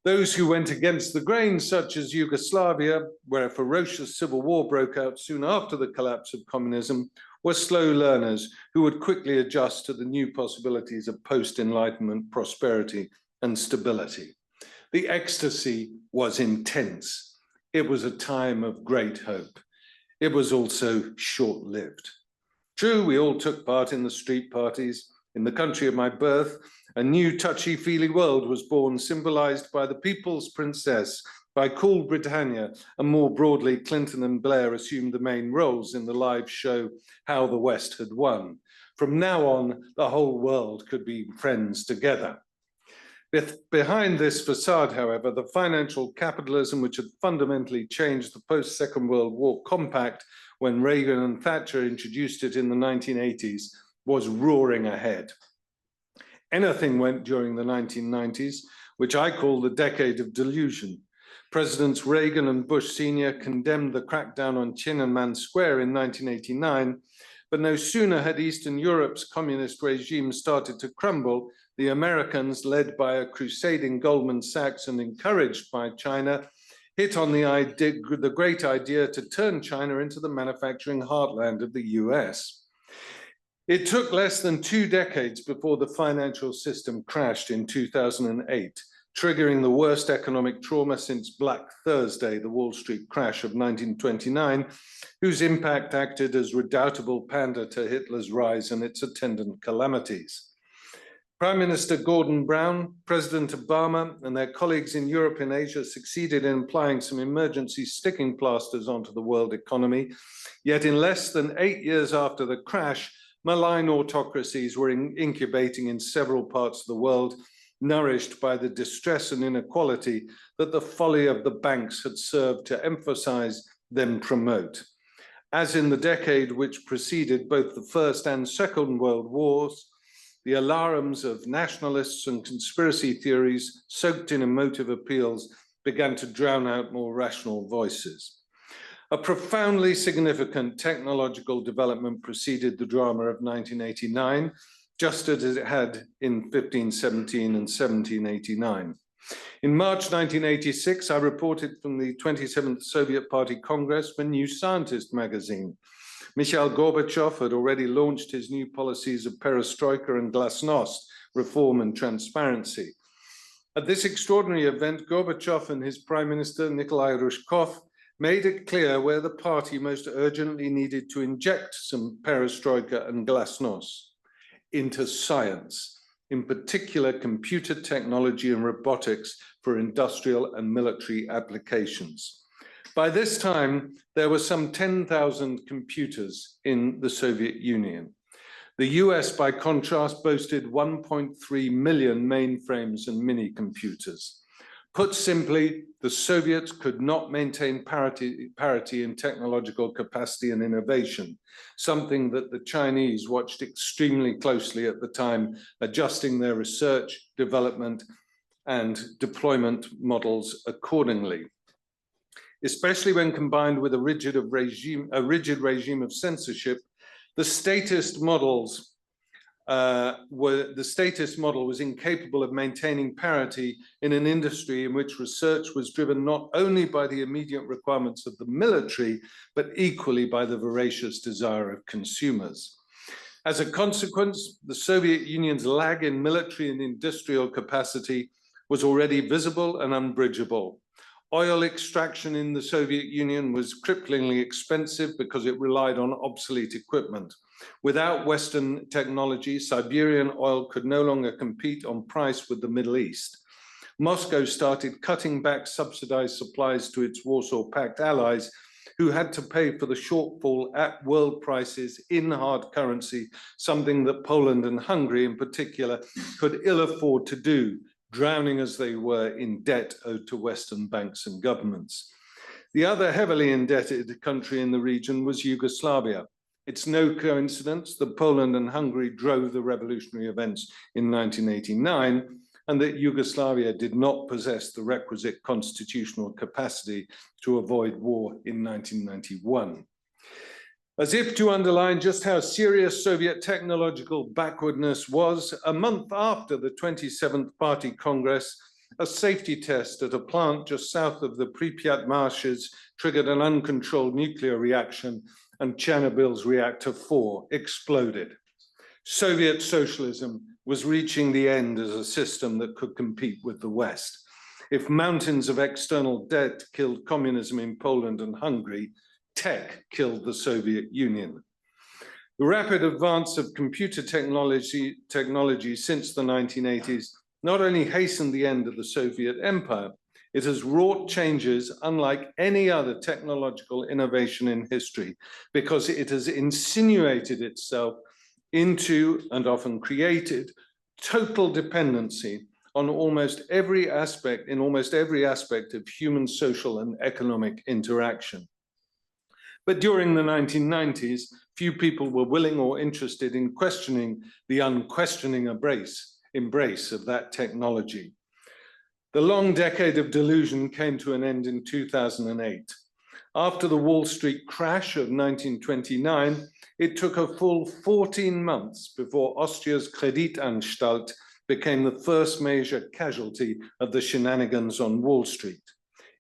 Those who went against the grain, such as Yugoslavia, where a ferocious civil war broke out soon after the collapse of communism, were slow learners who would quickly adjust to the new possibilities of post-Enlightenment prosperity and stability. The ecstasy was intense. It was a time of great hope. It was also short-lived. True, we all took part in the street parties. In the country of my birth, a new touchy-feely world was born, symbolized by the People's Princess, by Cool Britannia, and more broadly, Clinton and Blair assumed the main roles in the live show, How the West Had Won. From now on, the whole world could be friends together. Behind this facade, however, the financial capitalism which had fundamentally changed the post-Second World War compact when Reagan and Thatcher introduced it in the 1980s was roaring ahead. Anything went during the 1990s, which I call the decade of delusion. Presidents Reagan and Bush Sr. condemned the crackdown on Tiananmen Square in 1989, but no sooner had Eastern Europe's communist regime started to crumble, the Americans, led by a crusading Goldman Sachs and encouraged by China, hit on the great idea to turn China into the manufacturing heartland of the US. It took less than 2 decades before the financial system crashed in 2008, triggering the worst economic trauma since Black Thursday, the Wall Street crash of 1929, whose impact acted as redoubtable pander to Hitler's rise and its attendant calamities. Prime Minister Gordon Brown, President Obama, and their colleagues in Europe and Asia succeeded in applying some emergency sticking plasters onto the world economy. Yet in less than 8 years after the crash, malign autocracies were incubating in several parts of the world, nourished by the distress and inequality that the folly of the banks had served to emphasize, then promote. As in the decade which preceded both the First and Second World Wars, the alarums of nationalists and conspiracy theories, soaked in emotive appeals, began to drown out more rational voices. A profoundly significant technological development preceded the drama of 1989, just as it had in 1517 and 1789. In March 1986, I reported from the 27th Soviet Party Congress for New Scientist magazine. Mikhail Gorbachev had already launched his new policies of perestroika and glasnost, reform and transparency. At this extraordinary event, Gorbachev and his Prime Minister, Nikolai Ryzhkov, made it clear where the party most urgently needed to inject some perestroika and glasnost: into science, in particular computer technology and robotics for industrial and military applications. By this time, there were some 10,000 computers in the Soviet Union. The US, by contrast, boasted 1.3 million mainframes and mini-computers. Put simply, the Soviets could not maintain parity in technological capacity and innovation, something that the Chinese watched extremely closely at the time, adjusting their research, development, and deployment models accordingly. Especially when combined with a rigid regime of censorship, the statist model was incapable of maintaining parity in an industry in which research was driven not only by the immediate requirements of the military, but equally by the voracious desire of consumers. As a consequence, the Soviet Union's lag in military and industrial capacity was already visible and unbridgeable. Oil extraction in the Soviet Union was cripplingly expensive because it relied on obsolete equipment. Without Western technology, Siberian oil could no longer compete on price with the Middle East. Moscow started cutting back subsidized supplies to its Warsaw Pact allies, who had to pay for the shortfall at world prices in hard currency, something that Poland and Hungary in particular could ill afford to do, drowning as they were in debt owed to Western banks and governments. The other heavily indebted country in the region was Yugoslavia. It's no coincidence that Poland and Hungary drove the revolutionary events in 1989, and that Yugoslavia did not possess the requisite constitutional capacity to avoid war in 1991. As if to underline just how serious Soviet technological backwardness was, a month after the 27th Party Congress, a safety test at a plant just south of the Pripyat marshes triggered an uncontrolled nuclear reaction, and Chernobyl's reactor 4 exploded. Soviet socialism was reaching the end as a system that could compete with the West. If mountains of external debt killed communism in Poland and Hungary, tech killed the Soviet Union. The rapid advance of computer technology since the 1980s not only hastened the end of the Soviet Empire, it has wrought changes unlike any other technological innovation in history, because it has insinuated itself into, and often created, total dependency on almost every aspect of human, social, and economic interaction. But during the 1990s, few people were willing or interested in questioning the unquestioning embrace of that technology. The long decade of delusion came to an end in 2008. After the Wall Street crash of 1929, it took a full 14 months before Austria's Kreditanstalt became the first major casualty of the shenanigans on Wall Street.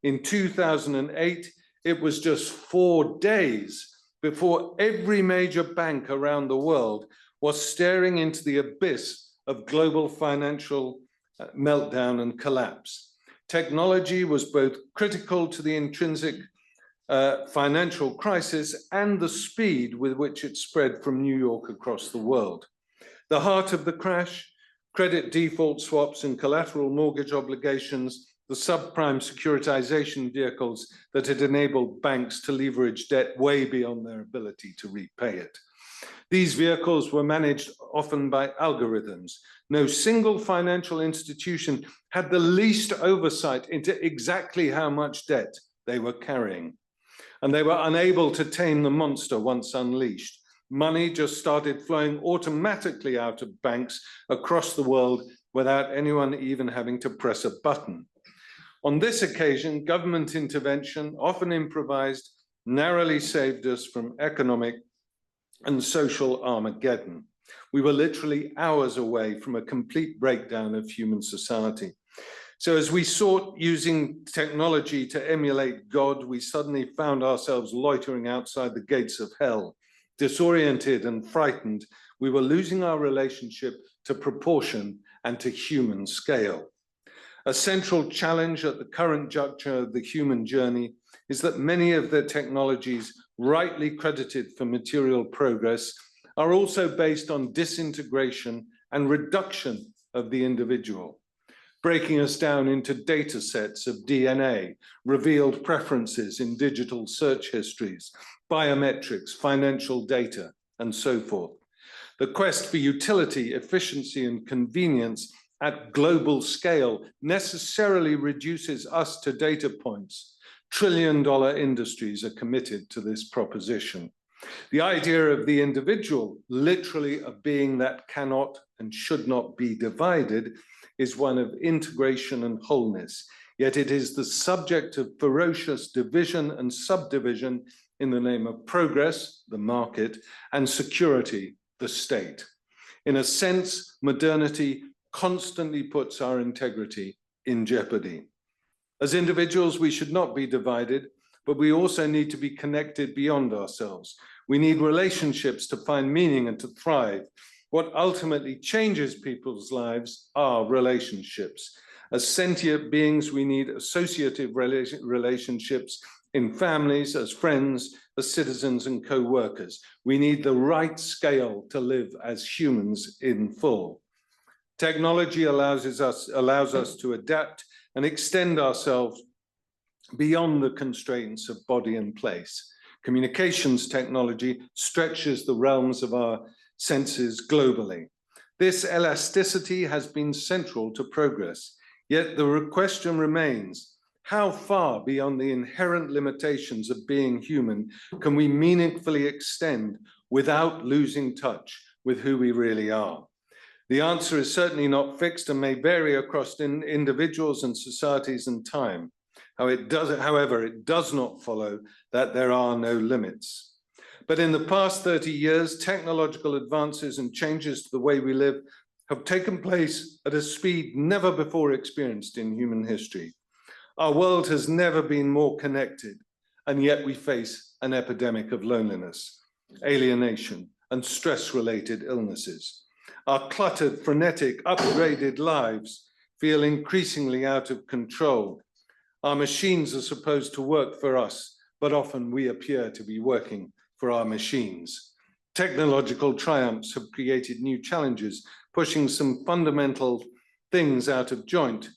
In 2008, it was just 4 days before every major bank around the world was staring into the abyss of global financial meltdown and collapse. Technology was both critical to the intrinsic financial crisis and the speed with which it spread from New York across the world. The heart of the crash, credit default swaps and collateral mortgage obligations, the subprime securitization vehicles that had enabled banks to leverage debt way beyond their ability to repay it. These vehicles were managed often by algorithms. No single financial institution had the least oversight into exactly how much debt they were carrying. And they were unable to tame the monster once unleashed. Money just started flowing automatically out of banks across the world without anyone even having to press a button. On this occasion, government intervention, often improvised, narrowly saved us from economic and social Armageddon. We were literally hours away from a complete breakdown of human society. So as we sought using technology to emulate God, we suddenly found ourselves loitering outside the gates of hell. Disoriented and frightened, we were losing our relationship to proportion and to human scale. A central challenge at the current juncture of the human journey is that many of the technologies rightly credited for material progress are also based on disintegration and reduction of the individual, breaking us down into data sets of DNA, revealed preferences in digital search histories, biometrics, financial data, and so forth. The quest for utility, efficiency, and convenience at global scale necessarily reduces us to data points. Trillion-dollar industries are committed to this proposition. The idea of the individual, literally a being that cannot and should not be divided, is one of integration and wholeness, yet it is the subject of ferocious division and subdivision in the name of progress, the market, and security, the state. In a sense, modernity constantly puts our integrity in jeopardy. As individuals, we should not be divided, but we also need to be connected beyond ourselves. We need relationships to find meaning and to thrive. What ultimately changes people's lives are relationships. As sentient beings, we need associative relationships in families, as friends, as citizens and co-workers. We need the right scale to live as humans in full. Technology allows us to adapt and extend ourselves beyond the constraints of body and place. Communications technology stretches the realms of our senses globally. This elasticity has been central to progress, yet the question remains, how far beyond the inherent limitations of being human can we meaningfully extend without losing touch with who we really are? The answer is certainly not fixed and may vary across individuals and societies and time. However, it does not follow that there are no limits. But in the past 30 years, technological advances and changes to the way we live have taken place at a speed never before experienced in human history. Our world has never been more connected, and yet we face an epidemic of loneliness, alienation, and stress-related illnesses. Our cluttered, frenetic, upgraded lives feel increasingly out of control. Our machines are supposed to work for us, but often we appear to be working for our machines. Technological triumphs have created new challenges, pushing some fundamental things out of joint,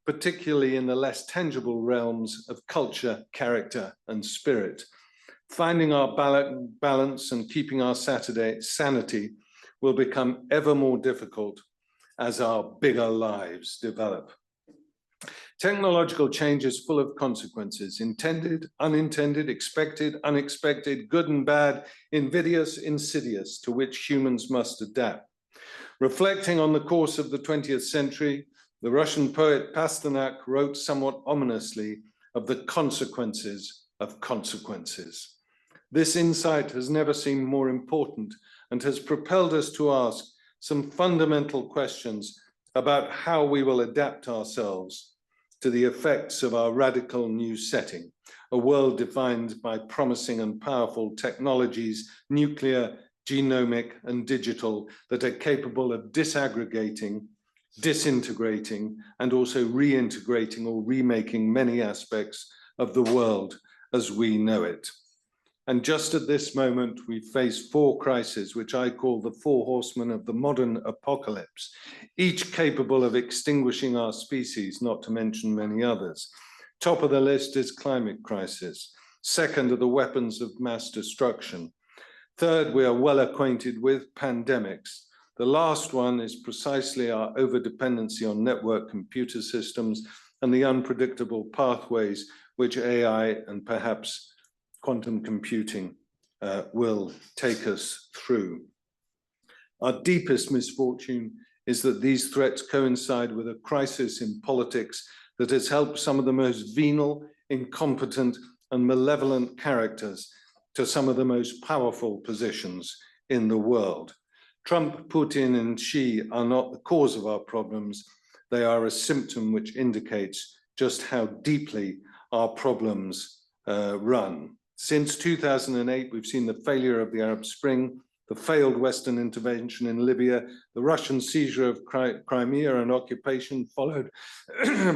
particularly in the less tangible realms of culture, character, and spirit. Finding our balance and keeping our sanity will become ever more difficult as our bigger lives develop. Technological change is full of consequences, intended, unintended, expected, unexpected, good and bad, invidious, insidious, to which humans must adapt. Reflecting on the course of the 20th century, the Russian poet Pasternak wrote somewhat ominously of the consequences of consequences. This insight has never seemed more important and has propelled us to ask some fundamental questions about how we will adapt ourselves to the effects of our radical new setting, a world defined by promising and powerful technologies, nuclear, genomic, and digital, that are capable of disaggregating, disintegrating, and also reintegrating or remaking many aspects of the world as we know it. And just at this moment, we face four crises, which I call the four horsemen of the modern apocalypse, each capable of extinguishing our species, not to mention many others. Top of the list is climate crisis. Second are the weapons of mass destruction. Third, we are well acquainted with pandemics. The last one is precisely our overdependency on network computer systems and the unpredictable pathways which AI and perhaps quantum computing will take us through. Our deepest misfortune is that these threats coincide with a crisis in politics that has helped some of the most venal, incompetent, and malevolent characters to some of the most powerful positions in the world. Trump, Putin, and Xi are not the cause of our problems. They are a symptom which indicates just how deeply our problems run. Since 2008, we've seen the failure of the Arab Spring, the failed Western intervention in Libya, the Russian seizure of Crimea and occupation followed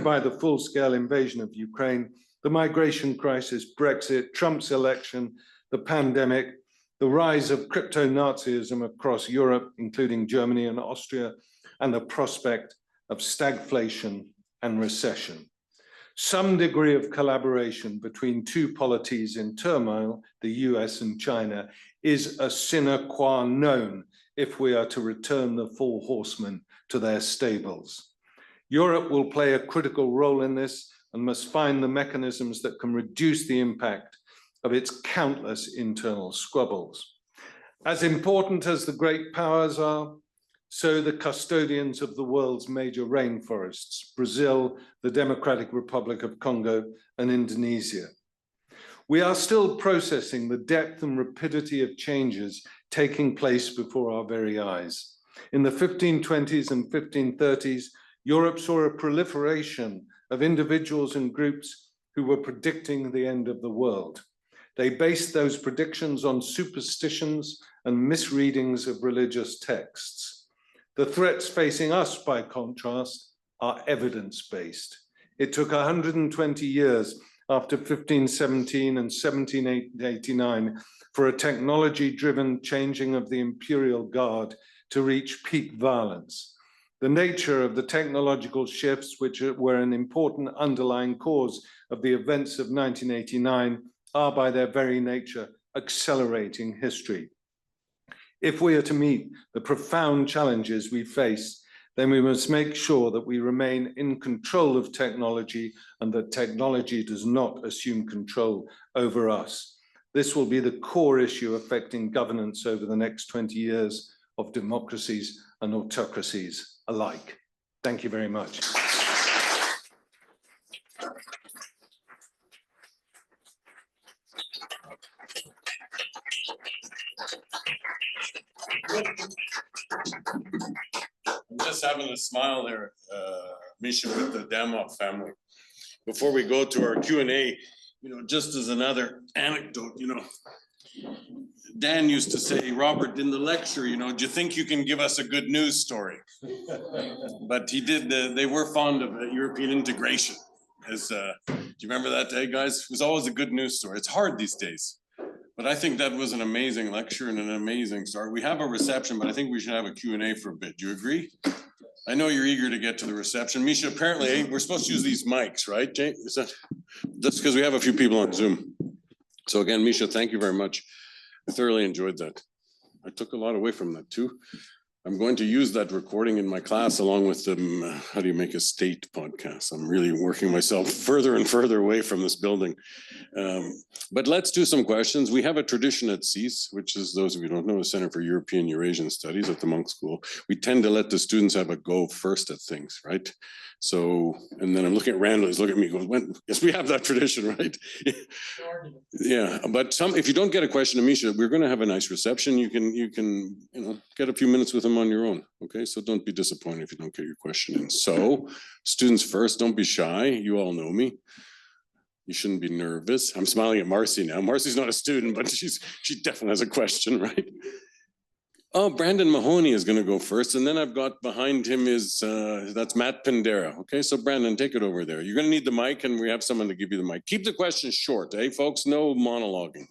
by the full-scale invasion of Ukraine, the migration crisis, Brexit, Trump's election, the pandemic, the rise of crypto-Nazism across Europe, including Germany and Austria, and the prospect of stagflation and recession. Some degree of collaboration between two polities in turmoil, the US and China, is a sine qua non if we are to return the four horsemen to their stables. Europe will play a critical role in this and must find the mechanisms that can reduce the impact of its countless internal squabbles. As important as the great powers are, so the custodians of the world's major rainforests, Brazil, the Democratic Republic of Congo, and Indonesia. We are still processing the depth and rapidity of changes taking place before our very eyes. In the 1520s and 1530s, Europe saw a proliferation of individuals and groups who were predicting the end of the world. They based those predictions on superstitions and misreadings of religious texts. The threats facing us, by contrast, are evidence-based. It took 120 years after 1517 and 1789 for a technology-driven changing of the imperial guard to reach peak violence. The nature of the technological shifts, which were an important underlying cause of the events of 1989, are by their very nature accelerating history. If we are to meet the profound challenges we face, then we must make sure that we remain in control of technology and that technology does not assume control over us. This will be the core issue affecting governance over the next 20 years of democracies and autocracies alike. Thank you very much. I'm just having a smile there, Misha, with the Damov family. Before we go to our Q&A, just as another anecdote, Dan used to say, Robert, in the lecture, do you think you can give us a good news story? But he did, they were fond of European integration. Do you remember that day, guys? It was always a good news story. It's hard these days. But I think that was an amazing lecture and an amazing start. We have a reception, but I think we should have a Q&A for a bit. Do you agree? I know you're eager to get to the reception. Misha, apparently we're supposed to use these mics, right, Jane? Is that that's because we have a few people on Zoom. So again, Misha, thank you very much. I thoroughly enjoyed that. I took a lot away from that too. I'm going to use that recording in my class along with the How Do You Make a State podcast. I'm really working myself further and further away from this building. But let's do some questions. We have a tradition at CEAS, which is, those of you who don't know, the Center for European Eurasian Studies at the Monk School. We tend to let the students have a go first at things, right? So, and then I'm looking at Randall, he's looking at me, goes, yes, we have that tradition, right? Yeah, but if you don't get a question to Misha, we're going to have a nice reception. You can get a few minutes with him on your own, okay? So don't be disappointed if you don't get your question in. So, students first, don't be shy. You all know me. You shouldn't be nervous. I'm smiling at Marcy now. Marcy's not a student, but she definitely has a question, right? Oh, Brandon Mahoney is going to go first, and then I've got behind him that's Matt Pindera. Okay, so Brandon, take it over there. You're going to need the mic, and we have someone to give you the mic. Keep the questions short, folks? No monologuing.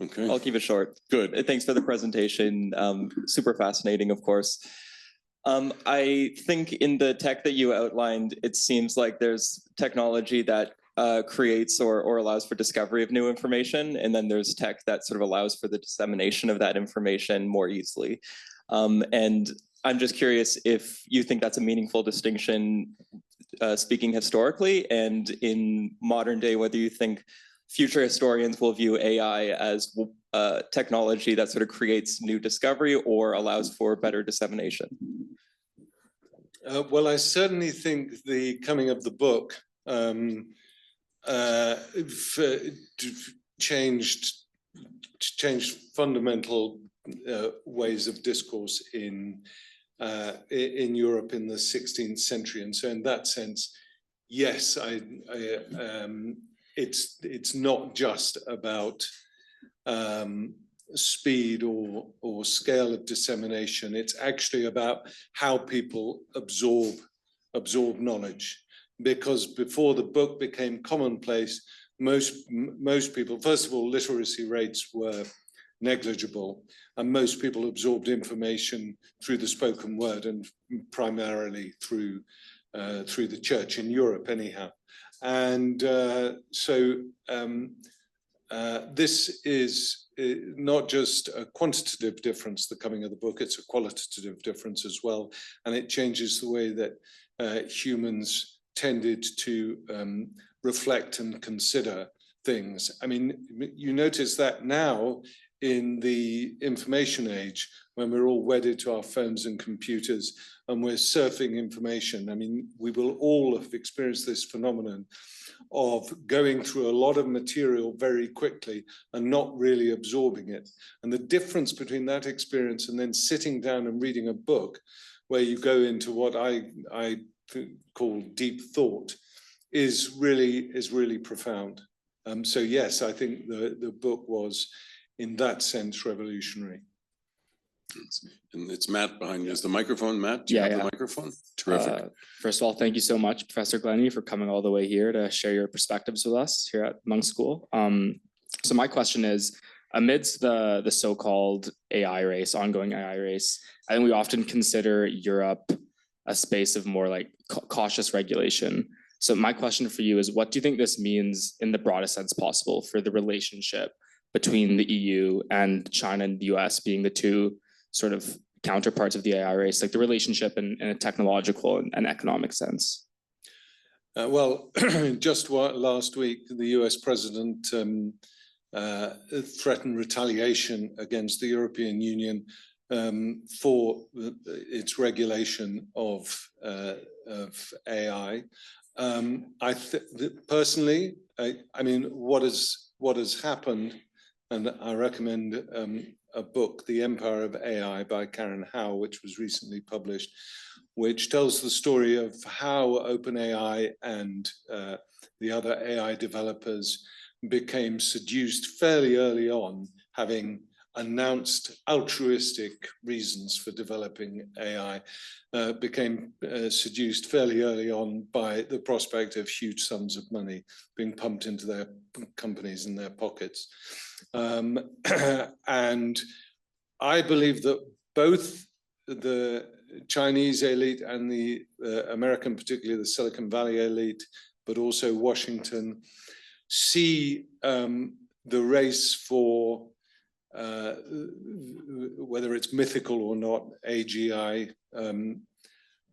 Okay. I'll keep it short. Good. Thanks for the presentation. Super fascinating, of course. I think in the tech that you outlined, it seems like there's technology that creates or allows for discovery of new information, and then there's tech that sort of allows for the dissemination of that information more easily. And I'm just curious if you think that's a meaningful distinction, speaking historically, and in modern day, whether you think future historians will view AI as technology that sort of creates new discovery or allows for better dissemination. Well, I certainly think the coming of the book changed fundamental ways of discourse in Europe in the 16th century, and so in that sense, yes, it's not just about speed or scale of dissemination. It's actually about how people absorb knowledge. Because before the book became commonplace, most people, first of all, literacy rates were negligible, and most people absorbed information through the spoken word and primarily through the church in Europe, anyhow. And this is not just a quantitative difference, the coming of the book, it's a qualitative difference as well, and it changes the way that humans tended to reflect and consider things. I mean, you notice that now in the information age, when we're all wedded to our phones and computers and we're surfing information. I mean, we will all have experienced this phenomenon of going through a lot of material very quickly and not really absorbing it. And the difference between that experience and then sitting down and reading a book where you go into what I call deep thought is really profound. So yes, I think the book was in that sense revolutionary. And it's Matt behind you. Is the microphone, Matt? Do you have the microphone? Terrific. First of all, thank you so much, Professor Glenny, for coming all the way here to share your perspectives with us here at Monk School. So my question is, amidst the so-called AI race, ongoing AI race, I think we often consider Europe a space of more like cautious regulation. So my question for you is, what do you think this means in the broadest sense possible for the relationship between the EU and China and the US being the two sort of counterparts of the AI race, like the relationship in a technological and economic sense? Well, just last week, the US president threatened retaliation against the European Union for its regulation of AI. Personally, I mean, what has happened, and I recommend a book, The Empire of AI by Karen Howe, which was recently published, which tells the story of how OpenAI and the other AI developers became seduced fairly early on, having announced altruistic reasons for developing AI, became seduced fairly early on by the prospect of huge sums of money being pumped into their companies and their pockets. And I believe that both the Chinese elite and the American, particularly the Silicon Valley elite, but also Washington, see the race for whether it's mythical or not, AGI,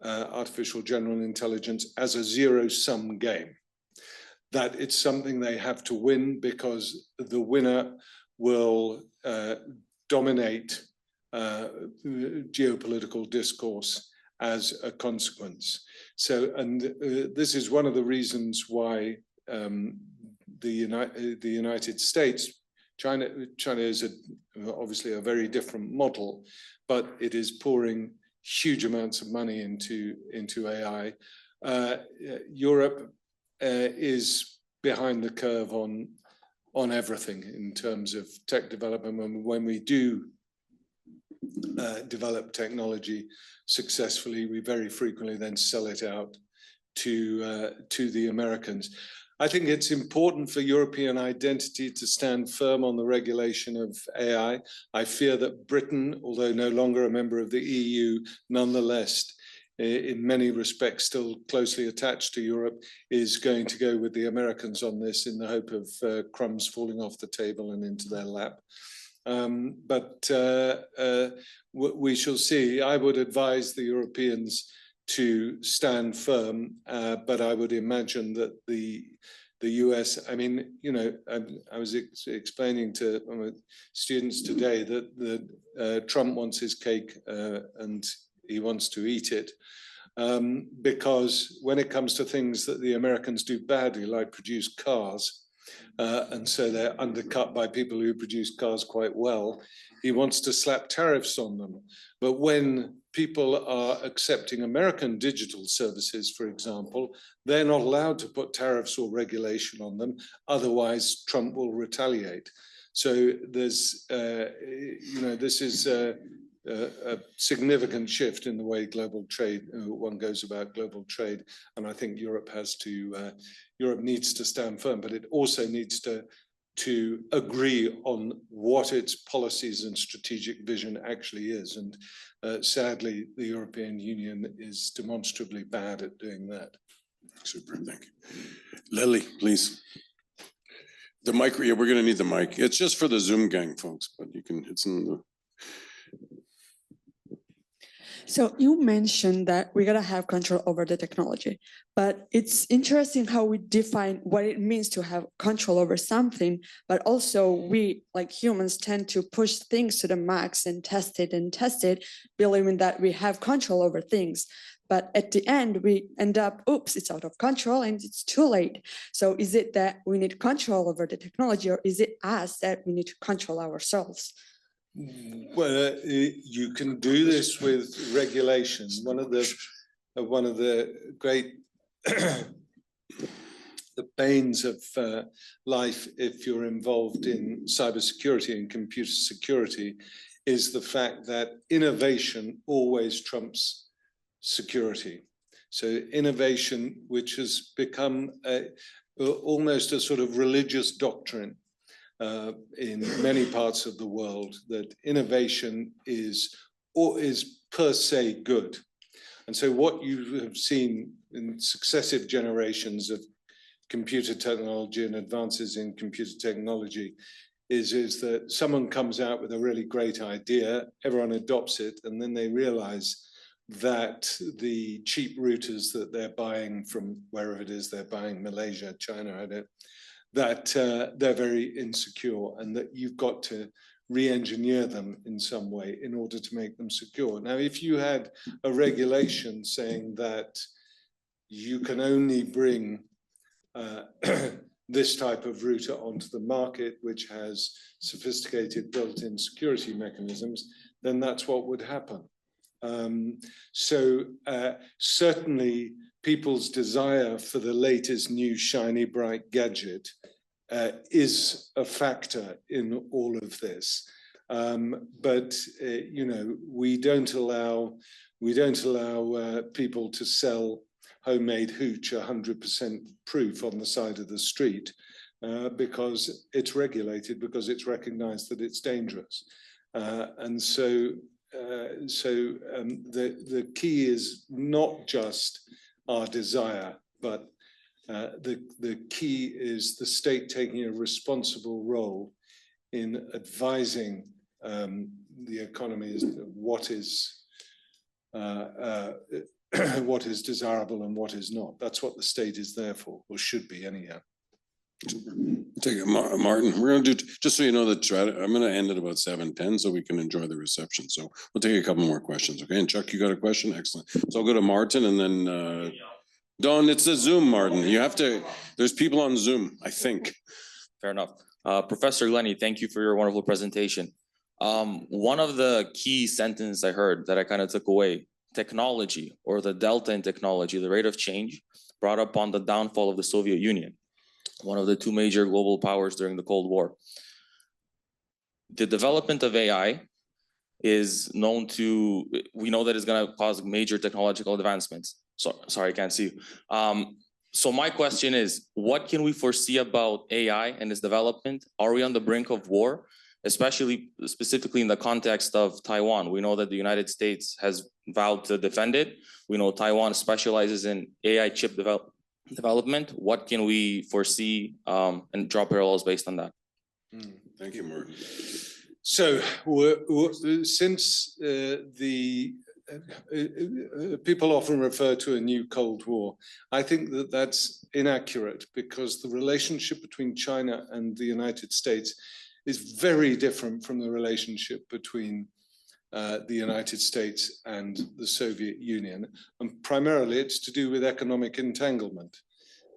artificial general intelligence, as a zero-sum game. That it's something they have to win because the winner will dominate geopolitical discourse as a consequence. So, and this is one of the reasons why the United States, China is obviously a very different model, but it is pouring huge amounts of money into AI. Europe is behind the curve on everything in terms of tech development. When we do develop technology successfully, we very frequently then sell it out to the Americans. I think it's important for European identity to stand firm on the regulation of AI. I fear that Britain, although no longer a member of the EU, nonetheless, in many respects still closely attached to Europe, is going to go with the Americans on this in the hope of crumbs falling off the table and into their lap. But we shall see. I would advise the Europeans to stand firm, but I would imagine that the US, I mean, you know, I was explaining to students today that Trump wants his cake and he wants to eat it, because when it comes to things that the Americans do badly, like produce cars, and so they're undercut by people who produce cars quite well, he wants to slap tariffs on them. But when people are accepting American digital services, for example, they're not allowed to put tariffs or regulation on them. Otherwise, Trump will retaliate. So there's, you know, this is a significant shift in the way global trade, one goes about global trade. And I think Europe has to, Europe needs to stand firm, but it also needs to agree on what its policies and strategic vision actually is. And sadly, the European Union is demonstrably bad at doing that. Super, thank you. Lily, please. The mic, yeah, we're gonna need the mic. It's just for the Zoom gang, folks, but you can, it's in the... So you mentioned that we gotta have control over the technology, but it's interesting how we define what it means to have control over something, but also we, like humans, tend to push things to the max and test it, believing that we have control over things. But at the end, we end up, oops, it's out of control and it's too late. So is it that we need control over the technology, or is it us that we need to control ourselves? Well, you can do this with regulation. One of the great the banes of life, if you're involved in cybersecurity and computer security, is the fact that innovation always trumps security. So innovation, which has become almost a sort of religious doctrine in many parts of the world, that innovation is per se good. And so what you have seen in successive generations of computer technology and advances in computer technology is that someone comes out with a really great idea, everyone adopts it, and then they realize that the cheap routers that they're buying from wherever it is they're buying, Malaysia, China, I don't, that they're very insecure, and that you've got to re-engineer them in some way in order to make them secure. Now, if you had a regulation saying that you can only bring this type of router onto the market, which has sophisticated built-in security mechanisms, then that's what would happen. Certainly people's desire for the latest new shiny bright gadget is a factor in all of this. You know, we don't allow people to sell homemade hooch 100% proof on the side of the street because it's regulated, because it's recognized that it's dangerous. The key is not just our desire, but the key is the state taking a responsible role in advising the economy as to what is desirable and what is not. That's what the state is there for, or should be anyhow. Take it, Martin. We're going to do, just so you know, that I'm going to end at about 7:10 so we can enjoy the reception. So we'll take a couple more questions. Okay. And Chuck, you got a question? Excellent. So I'll go to Martin and then Don, it's a Zoom, Martin. You have to, there's people on Zoom, I think. Fair enough. Professor Glenny, thank you for your wonderful presentation. One of the key sentences I heard that I kind of took away, technology, or the delta in technology, the rate of change, brought up on the downfall of the Soviet Union, one of the two major global powers during the Cold War. The development of AI is known to, we know that it's going to cause major technological advancements. So, sorry, I can't see you. So my question is, what can we foresee about AI and its development? Are we on the brink of war, specifically in the context of Taiwan? We know that the United States has vowed to defend it. We know Taiwan specializes in AI chip development. What can we foresee and draw parallels based on that? Thank you, Martin. So since people often refer to a new Cold War, I think that that's inaccurate, because the relationship between China and the United States is very different from the relationship between the United States and the Soviet Union. And primarily it's to do with economic entanglement.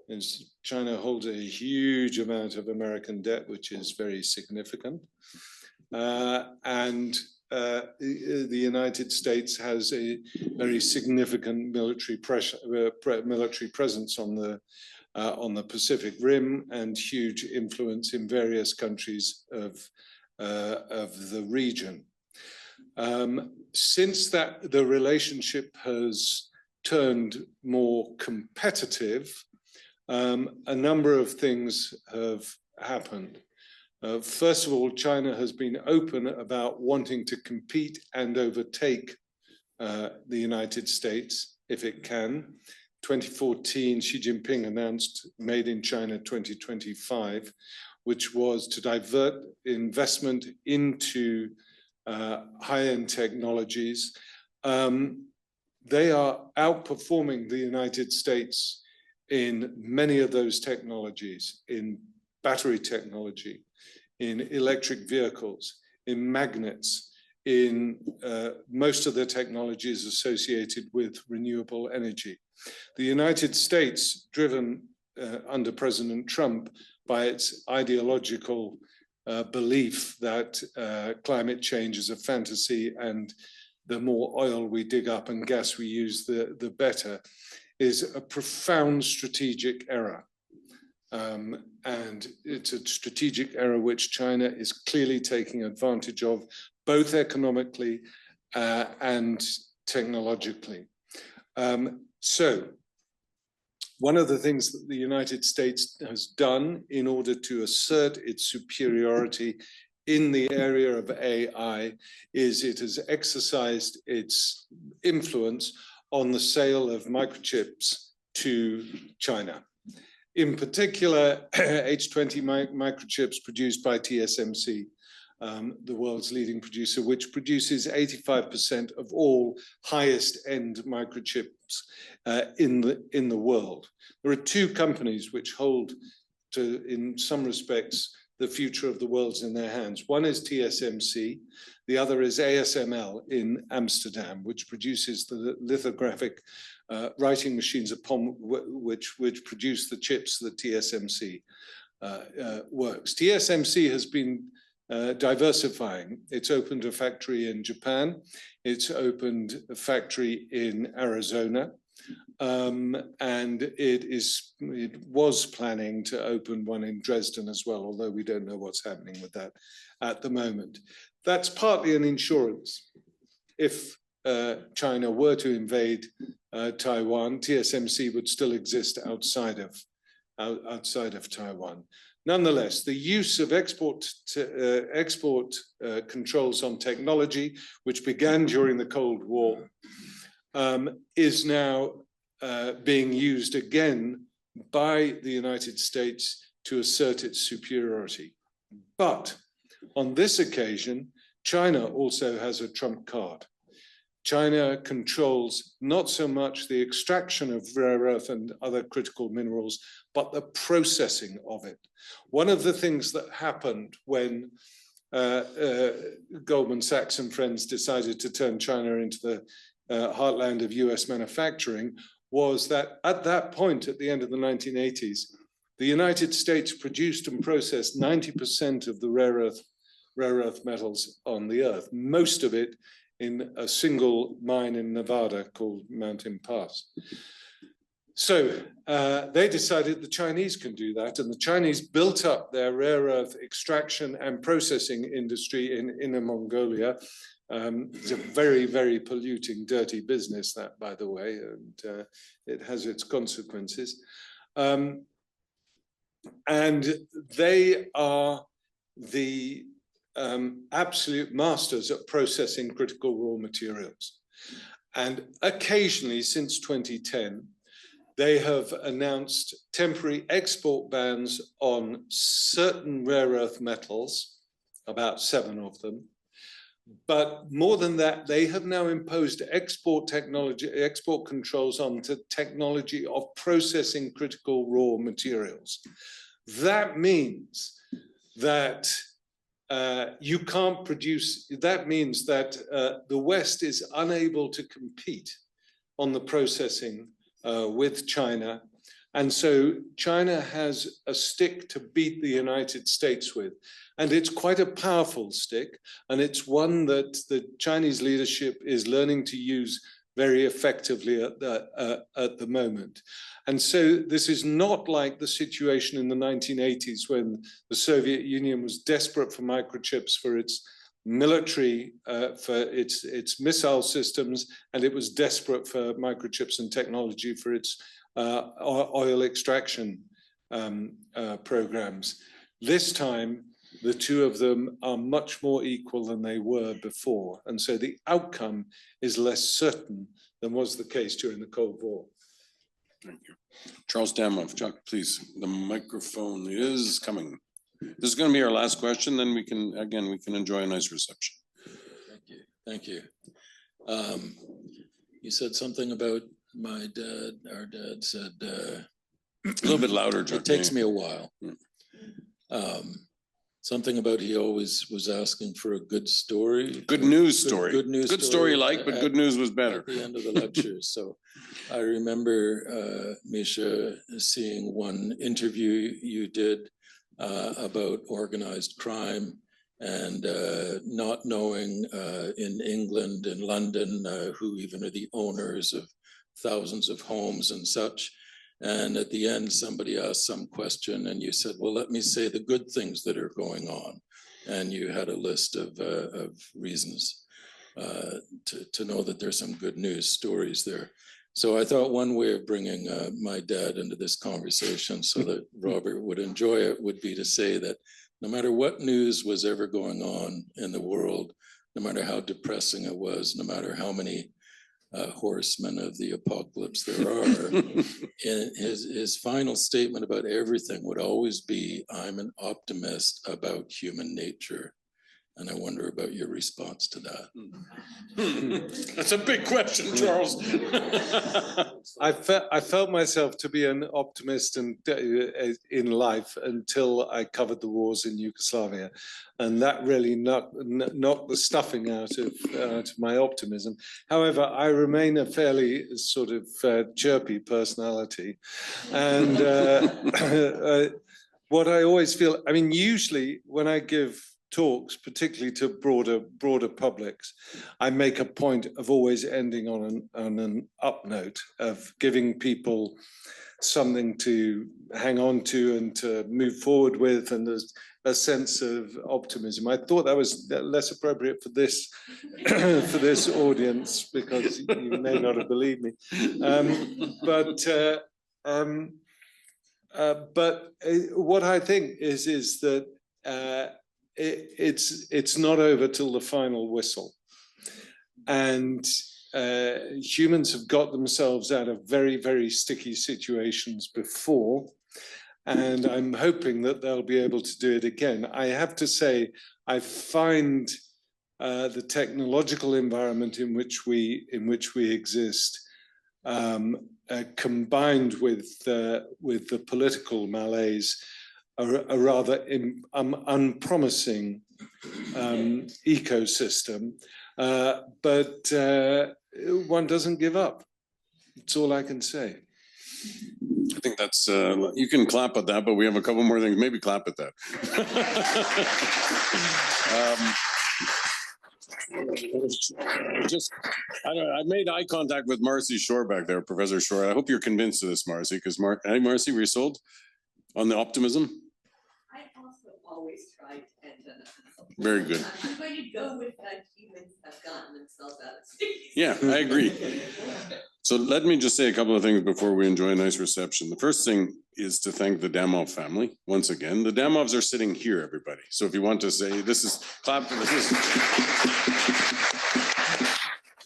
As China holds a huge amount of American debt, which is very significant. The United States has a very significant military presence on the Pacific Rim, and huge influence in various countries of the region. Since the relationship has turned more competitive, a number of things have happened. First of all, China has been open about wanting to compete and overtake the United States if it can. 2014, Xi Jinping announced Made in China 2025, which was to divert investment into high-end technologies. They are outperforming the United States in many of those technologies, in battery technology, in electric vehicles, in magnets, in most of the technologies associated with renewable energy. The United States, driven under President Trump by its ideological belief that climate change is a fantasy and the more oil we dig up and gas we use, the better, is a profound strategic error. And it's a strategic error which China is clearly taking advantage of, both economically and technologically. So one of the things that the United States has done in order to assert its superiority in the area of AI is it has exercised its influence on the sale of microchips to China. In particular, H20 microchips produced by TSMC, the world's leading producer, which produces 85% of all highest end microchips in the world. There are two companies which hold, in some respects, the future of the world's in their hands. One is TSMC, the other is ASML in Amsterdam, which produces the lithographic writing machines upon which produce the chips that TSMC works. TSMC has been diversifying. It's opened a factory in Japan. It's opened a factory in Arizona. And it was planning to open one in Dresden as well, although we don't know what's happening with that at the moment. That's partly an insurance. If China were to invade Taiwan, TSMC would still exist outside of Taiwan. Nonetheless, the use of export controls on technology, which began during the Cold War, is now being used again by the United States to assert its superiority. But on this occasion, China also has a trump card. China controls not so much the extraction of rare earth and other critical minerals, but the processing of it. One of the things that happened when Goldman Sachs and friends decided to turn China into the heartland of US manufacturing was that at that point, at the end of the 1980s, the United States produced and processed 90% of the rare earth metals on the earth, most of it in a single mine in Nevada called Mountain Pass. So they decided the Chinese can do that, and the Chinese built up their rare earth extraction and processing industry in Inner Mongolia. It's a very, very polluting, dirty business, that, by the way, and it has its consequences. And they are the absolute masters at processing critical raw materials. And occasionally, since 2010, they have announced temporary export bans on certain rare earth metals, about 7 of them. But more than that, they have now imposed export controls on the technology of processing critical raw materials. That means that you can't produce, that means that the West is unable to compete on the processing with China. And so China has a stick to beat the United States with. And it's quite a powerful stick. And it's one that the Chinese leadership is learning to use very effectively at the moment. And so this is not like the situation in the 1980s when the Soviet Union was desperate for microchips for its military, for its missile systems, and it was desperate for microchips and technology for its oil extraction programs. This time, the two of them are much more equal than they were before. And so the outcome is less certain than was the case during the Cold War. Thank you. Charles Damov, Chuck, please, the microphone is coming. This is going to be our last question, then we can enjoy a nice reception. Thank you. You said something about my dad. Our dad said, a little bit louder, Chuck. It takes me a while. Something about he always was asking for a good story. Good news story. Good story you like, but good news was better. At the end of the lecture. So I remember, Misha, seeing one interview you did about organized crime and not knowing in England and London who even are the owners of thousands of homes and such. And at the end, somebody asked some question and you said, well, let me say the good things that are going on. And you had a list of reasons to know that there's some good news stories there. So I thought one way of bringing my dad into this conversation so that Robert would enjoy it would be to say that no matter what news was ever going on in the world, no matter how depressing it was, no matter how many horsemen of the apocalypse there are. And his final statement about everything would always be, I'm an optimist about human nature. And I wonder about your response to that. That's a big question, Charles. I felt myself to be an optimist in life until I covered the wars in Yugoslavia, and that really knocked the stuffing out of my optimism. However, I remain a fairly sort of chirpy personality, and what I always feel, I mean, usually when I give talks, particularly to broader publics, I make a point of always ending on an up note, of giving people something to hang on to and to move forward with, and there's a sense of optimism. I thought that was less appropriate for this for this audience, because you may not have believed me. But what I think is that it's not over till the final whistle, and humans have got themselves out of very, very sticky situations before, and I'm hoping that they'll be able to do it again. I have to say, I find the technological environment in which we exist, combined with the political malaise, a rather unpromising ecosystem, but one doesn't give up. That's all I can say. I think that's, you can clap at that, but we have a couple more things. Maybe clap at that. I made eye contact with Marcy Shore back there, Professor Shore. I hope you're convinced of this, Marcy, because hey, Marcy, were you sold on the optimism? I also always try to end on a very good. I'm going to go with that humans have gotten themselves out of sticky. Yeah, I agree. So let me just say a couple of things before we enjoy a nice reception. The first thing is to thank the Damov family once again. The Damovs are sitting here, everybody. So if you want to say, this is clap for this.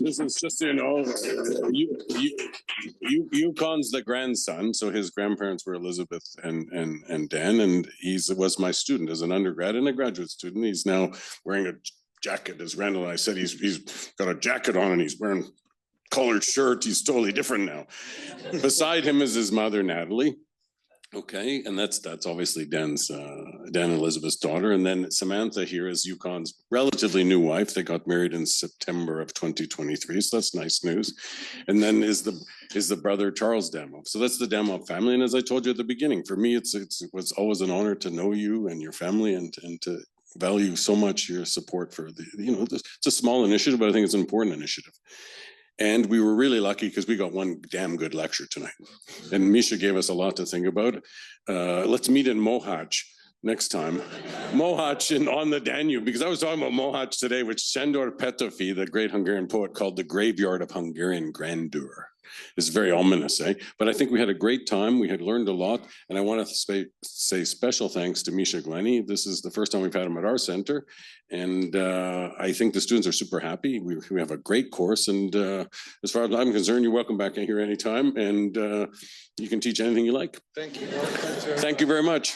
This is just, you know, Yukon's the grandson, so his grandparents were Elisabeth and Dan, and he was my student as an undergrad and a graduate student. He's now wearing a jacket, as Randall and I said. He's got a jacket on and he's wearing colored shirt. He's totally different now. Beside him is his mother, Natalie. Okay, and that's obviously Dan and Elisabeth's daughter, and then Samantha here is Yukon's relatively new wife. They got married in September of 2023, so that's nice news. And then is the brother Charles Damov. So that's the Damov family. And as I told you at the beginning, for me, it was always an honor to know you and your family, and to value so much your support for the, you know, it's a small initiative, but I think it's an important initiative. And we were really lucky because we got one damn good lecture tonight. And Misha gave us a lot to think about. Let's meet in Mohacs next time. Mohacs on the Danube, because I was talking about Mohacs today, which Sándor Petőfi, the great Hungarian poet, called the graveyard of Hungarian grandeur. It's very ominous, eh? But I think we had a great time. We had learned a lot. And I want to say special thanks to Misha Glenny. This is the first time we've had him at our center. And I think the students are super happy. We have a great course. And as far as I'm concerned, you're welcome back in here anytime. And you can teach anything you like. Thank you. Thank you very much.